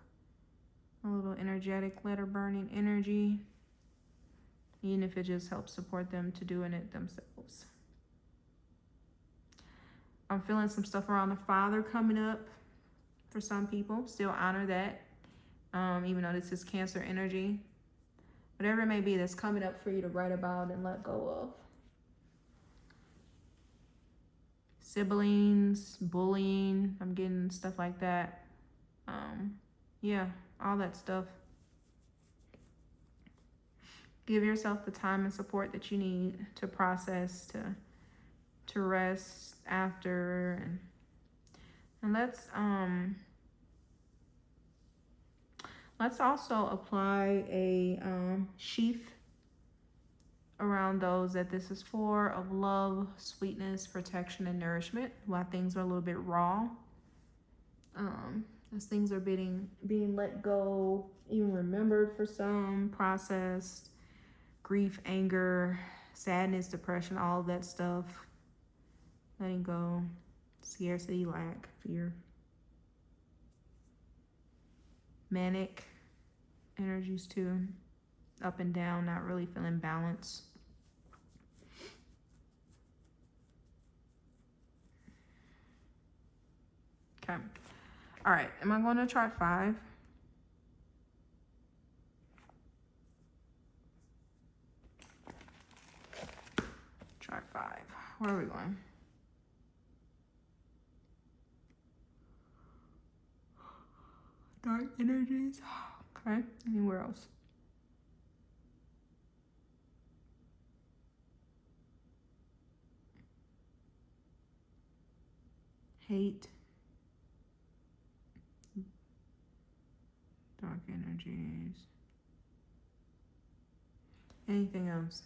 A little energetic letter burning energy, even if it just helps support them to doing it themselves. I'm feeling some stuff around the father coming up for some people. Still honor that, even though this is Cancer energy. Whatever it may be that's coming up for you to write about and let go of. Siblings, bullying, I'm getting stuff like that. Yeah, all that stuff. Give yourself the time and support that you need to process, to rest after, and let's also apply a sheath around those that this is for, of love, sweetness, protection, and nourishment while things are a little bit raw. As things are being let go, even remembered for some, processed, grief, anger, sadness, depression, all of that stuff. Letting go, scarcity, lack, fear. Manic energies too, up and down, not really feeling balance. Okay. All right, am I going to chart 5? Chart 5. Where are we going? Dark energies. Okay, anywhere else? Hate. Dark energies. Anything else?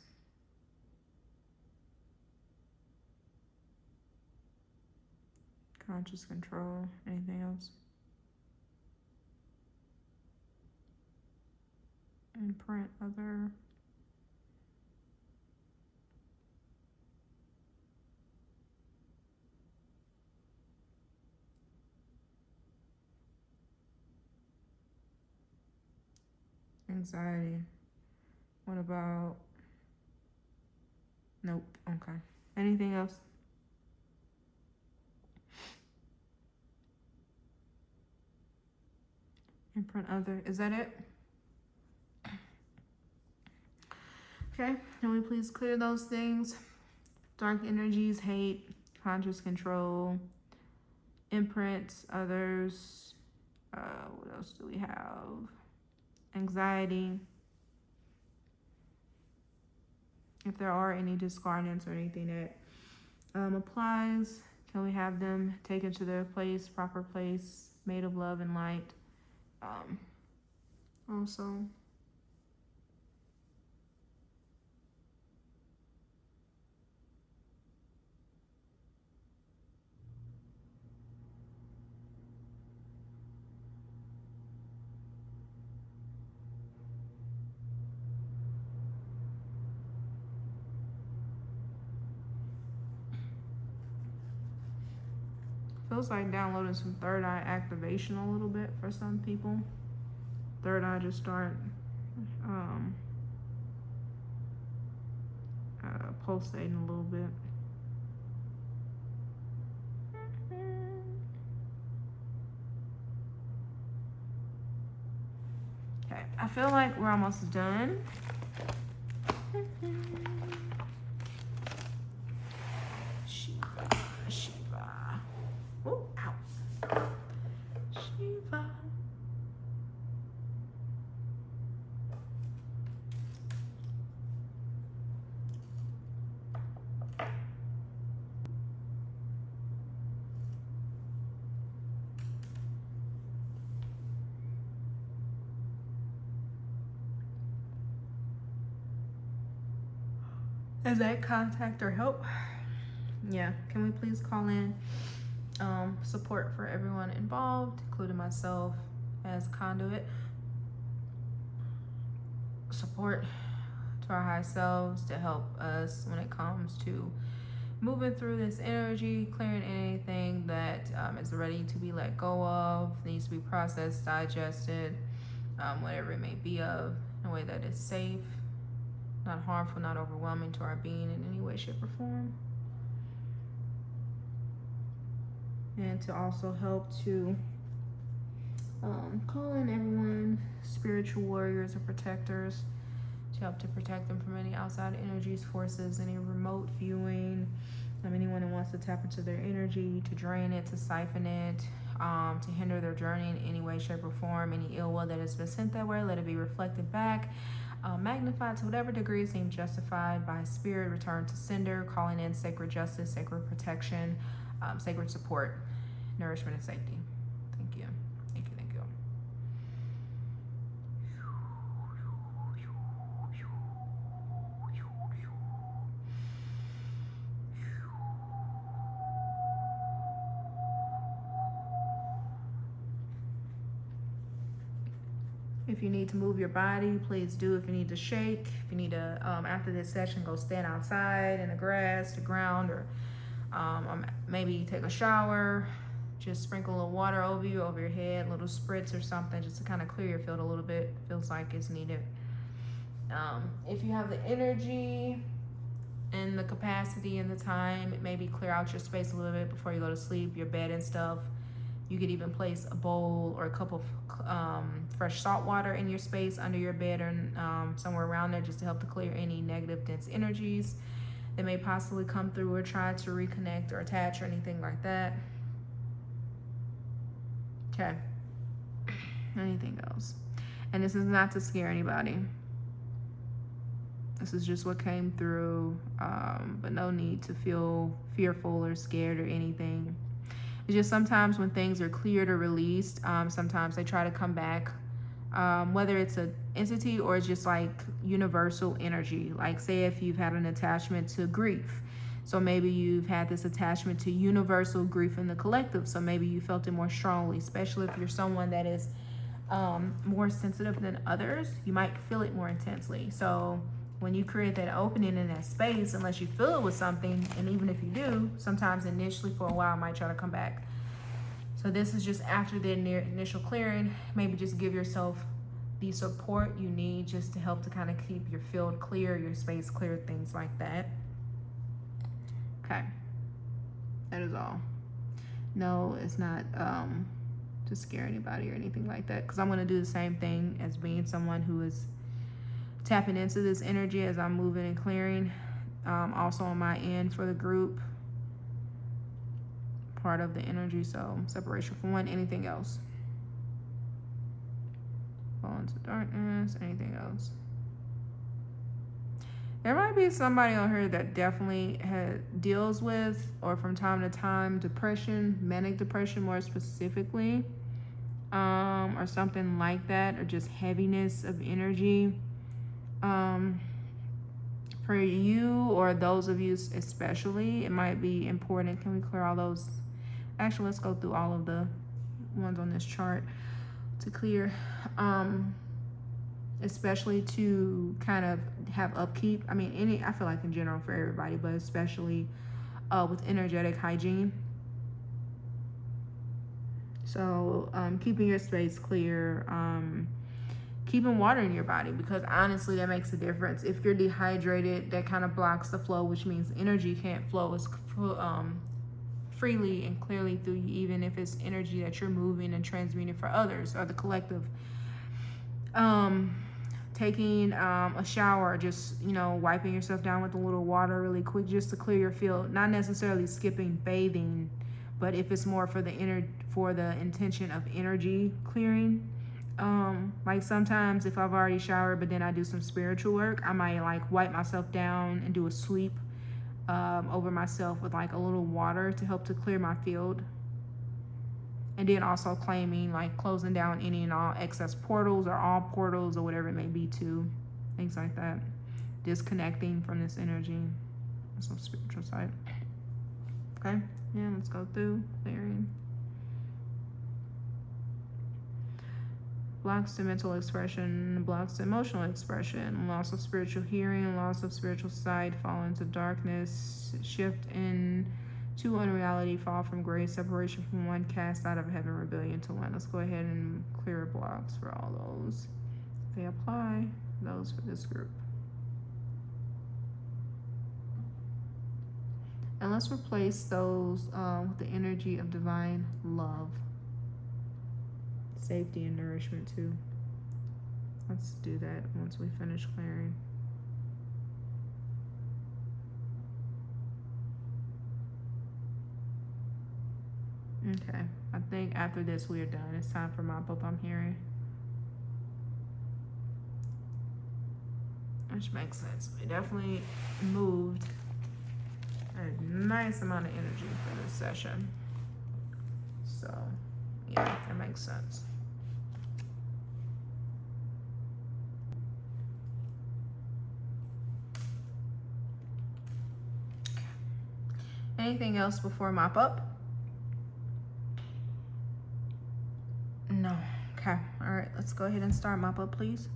Conscious control. Anything else? Imprint, other. Anxiety. What about? Nope. Okay. Anything else? Imprint, other. Is that it? Okay. Can we please clear those things? Dark energies, hate, conscious control, imprints, others. What else do we have? Anxiety. If there are any discardants or anything that applies, can we have them taken to their place, proper place, made of love and light? Also, feels like downloading some third eye activation a little bit for some people. Third eye just start pulsating a little bit. Okay, I feel like we're almost done. Shiva. Oh, ow. Shiva. Is that contact or help? Yeah, can we please call in support for everyone involved, including myself as conduit. Support to our high selves to help us when it comes to moving through this energy, clearing anything that is ready to be let go of, needs to be processed, digested, whatever it may be of, in a way that is safe, not harmful, not overwhelming to our being in any way, shape, or form. and to also help to call in everyone, spiritual warriors or protectors, to help to protect them from any outside energies, forces, any remote viewing, anyone who wants to tap into their energy, to drain it, to siphon it, to hinder their journey in any way, shape, or form. Any ill will that has been sent that way, let it be reflected back, magnified to whatever degree it seems justified by spirit, return to sender, calling in sacred justice, sacred protection, sacred support, nourishment, and safety. Thank you. Thank you. Thank you. If you need to move your body, please do. If you need to shake, if you need to, after this session, go stand outside in the grass, the ground, or maybe take a shower. Just sprinkle a little water over you, over your head, a little spritz or something, just to kind of clear your field a little bit. Feels like it's needed. If you have the energy and the capacity and the time, maybe clear out your space a little bit before you go to sleep, your bed and stuff. You could even place a bowl or a cup of fresh salt water in your space under your bed or somewhere around there, just to help to clear any negative, dense energies that may possibly come through or try to reconnect or attach or anything like that. Okay. Anything else? And this is not to scare anybody. This is just what came through, but no need to feel fearful or scared or anything. It's just sometimes when things are cleared or released, sometimes they try to come back, whether it's an entity or it's just like universal energy. Like say if you've had an attachment to grief. So maybe you've had this attachment to universal grief in the collective. So maybe you felt it more strongly, especially if you're someone that is more sensitive than others, you might feel it more intensely. So when you create that opening in that space, unless you fill it with something, and even if you do, sometimes initially for a while it might try to come back. So this is just after the initial clearing. Maybe just give yourself the support you need just to help to kind of keep your field clear, your space clear, things like that. Okay, that is all. No, it's not to scare anybody or anything like that, because I'm going to do the same thing as being someone who is tapping into this energy as I'm moving and clearing. Also on my end for the group, part of the energy, so separation from one. Anything else? Fall into darkness. Anything else? There might be somebody on here that definitely deals with, or from time to time, depression, manic depression more specifically, or something like that, or just heaviness of energy. For you or those of you especially, it might be important. Can we clear all those? Actually, let's go through all of the ones on this chart to clear, especially to kind of have upkeep. I mean, I feel like in general for everybody, but especially with energetic hygiene. So keeping your space clear, keeping water in your body, because honestly that makes a difference. If you're dehydrated, that kind of blocks the flow, which means energy can't flow as freely and clearly through you, even if it's energy that you're moving and transmuting for others or the collective. Taking a shower, just wiping yourself down with a little water really quick, just to clear your field. Not necessarily skipping bathing, but if it's more for the intention of energy clearing. Like sometimes if I've already showered but then I do some spiritual work, I might like wipe myself down and do a sweep over myself with like a little water to help to clear my field. And then also claiming, like closing down any and all excess portals or all portals or whatever it may be too. Things like that. Disconnecting from this energy. That's on the spiritual side. Okay, yeah, let's go through clearing. Blocks to mental expression, blocks to emotional expression, loss of spiritual hearing, loss of spiritual sight, fall into darkness, shift into unreality, fall from grace, separation from one, cast out of heaven, rebellion to one. Let's go ahead and clear blocks for all those. They apply those for this group. And let's replace those with the energy of divine love, safety, and nourishment too. Let's do that once we finish clearing. Okay, I think after this we are done. It's time for mop up, I'm hearing. Which makes sense. We definitely moved a nice amount of energy for this session. So, yeah, that makes sense. Anything else before mop up? No. Okay. All right. Let's go ahead and start mop up, please.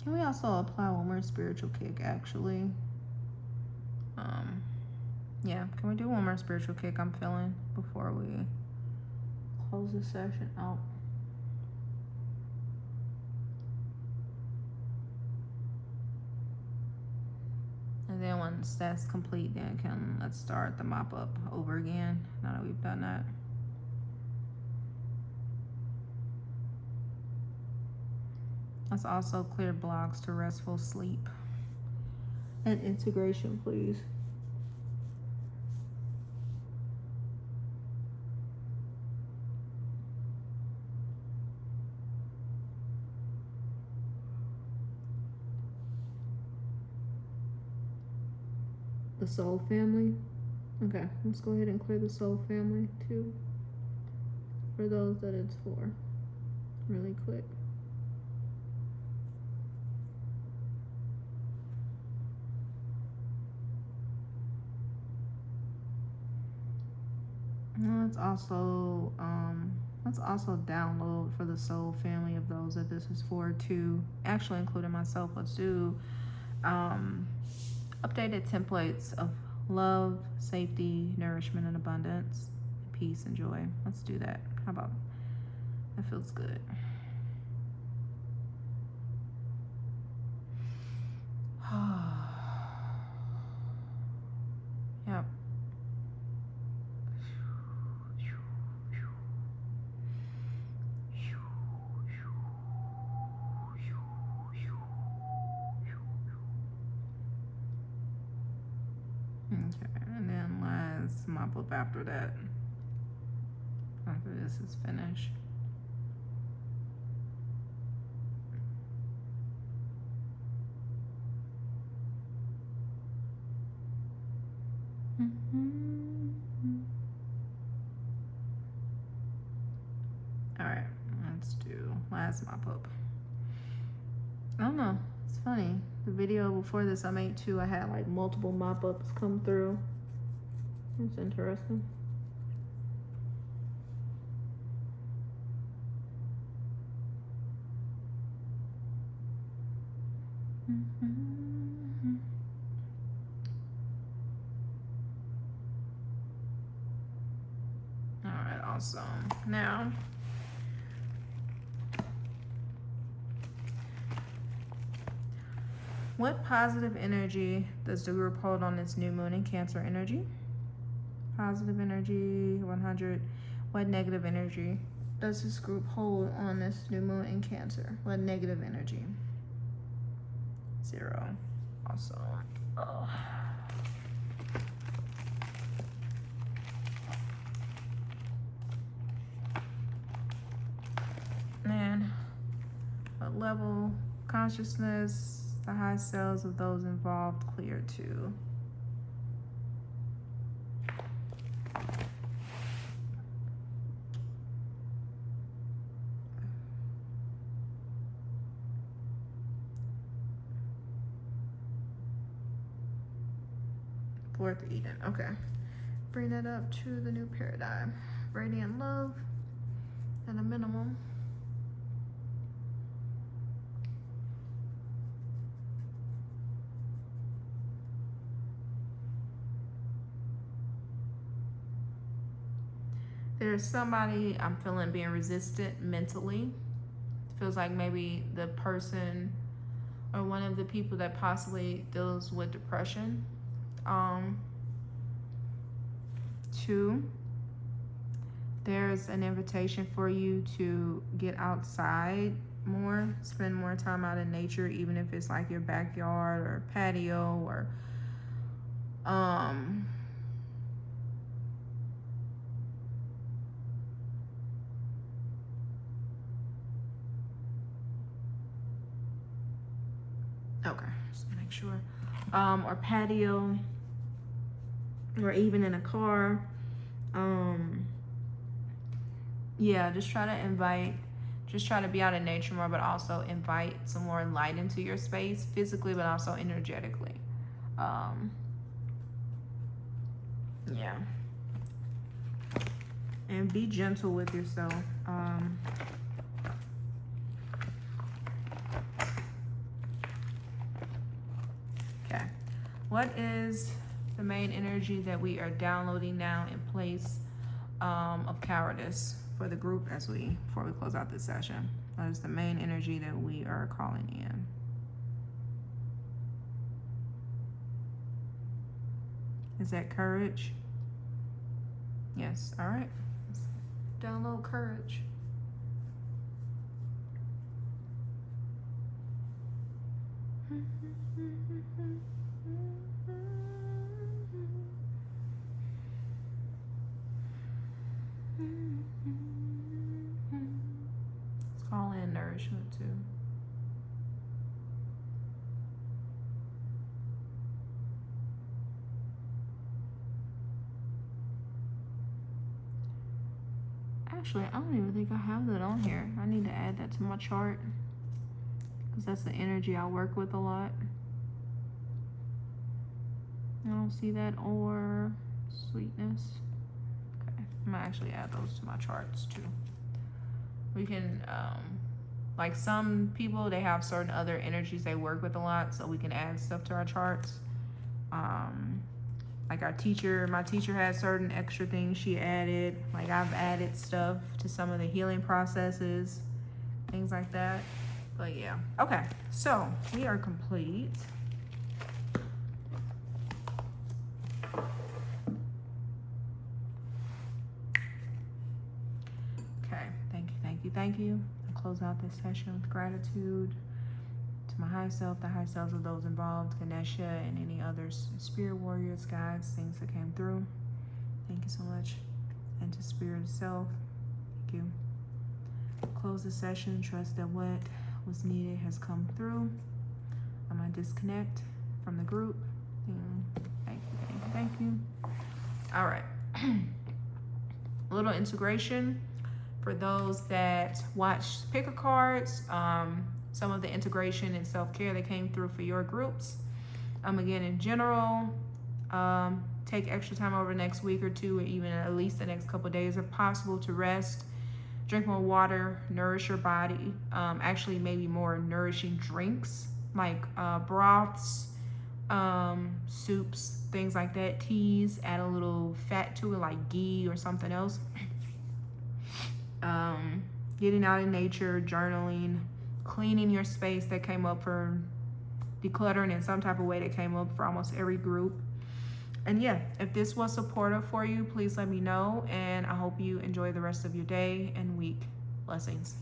Can we also apply one more spiritual kick, actually? Yeah. Can we do one more spiritual kick I'm feeling before we close the session out? And then once that's complete, then let's start the mop up over again, now that we've done that. Let's also clear blocks to restful sleep and integration, please. The soul family. Okay, let's go ahead and clear the soul family too, for those that it's for, really quick. And let's also download for the soul family of those that this is for too, actually including myself. Let's do updated templates of love, safety, nourishment, and abundance, peace, and joy. Let's do that. How about that? Feels good. Yep. Okay, and then let's mop up after that. After this is finished. All right, let's do last mop up. I don't know. It's funny. The video before this I made too, I had like multiple mop ups come through. It's interesting. All right, awesome. Now, what positive energy does the group hold on this new moon in Cancer energy? Positive energy, 100. What negative energy does this group hold on this new moon in Cancer? What negative energy? 0. Awesome. Oh. And what level consciousness the high cells of those involved clear to? Fourth Eden. Okay. Bring that up to the new paradigm. Radiant love at a minimum. There's somebody I'm feeling being resistant mentally Feels like maybe the person or one of the people that possibly deals with depression. 2, there's an invitation for you to get outside more, spend more time out in nature, even if it's like your backyard or patio or okay, just make sure, or patio, or even in a car. Yeah, just try to be out in nature more, but also invite some more light into your space, physically, but also energetically. Yeah. And be gentle with yourself. Okay. What is the main energy that we are downloading now in place of cowardice for the group before we close out this session? What is the main energy that we are calling in? Is that courage? Yes. All right. Let's download courage. Let's call in nourishment too. Actually, I don't even think I have that on here. I need to add that to my chart because that's the energy I work with a lot. I don't see that, or sweetness. Okay, I'm gonna actually add those to my charts too. We can, like some people, they have certain other energies they work with a lot, so we can add stuff to our charts. Like my teacher had certain extra things she added. Like I've added stuff to some of the healing processes, things like that. But yeah, okay, so we are complete. Okay, thank you. I'll close out this session with gratitude to my high self, the high selves of those involved, Ganesha, and any other spirit warriors, guides, things that came through. Thank you so much. And to spirit itself, thank you. Close the session. Trust that what was needed has come through. I'm gonna disconnect from the group. Thank you. All right. A little integration for those that watched picker cards. Some of the integration and self-care that came through for your groups. Again, in general, take extra time over the next week or two, or even at least the next couple of days if possible, to rest. Drink more water, nourish your body. Actually, maybe more nourishing drinks like broths, soups, things like that. Teas, add a little fat to it like ghee or something else. Getting out in nature, journaling, cleaning your space that came up for decluttering in some type of way that came up for almost every group. And yeah, if this was supportive for you, please let me know, and I hope you enjoy the rest of your day and week. Blessings.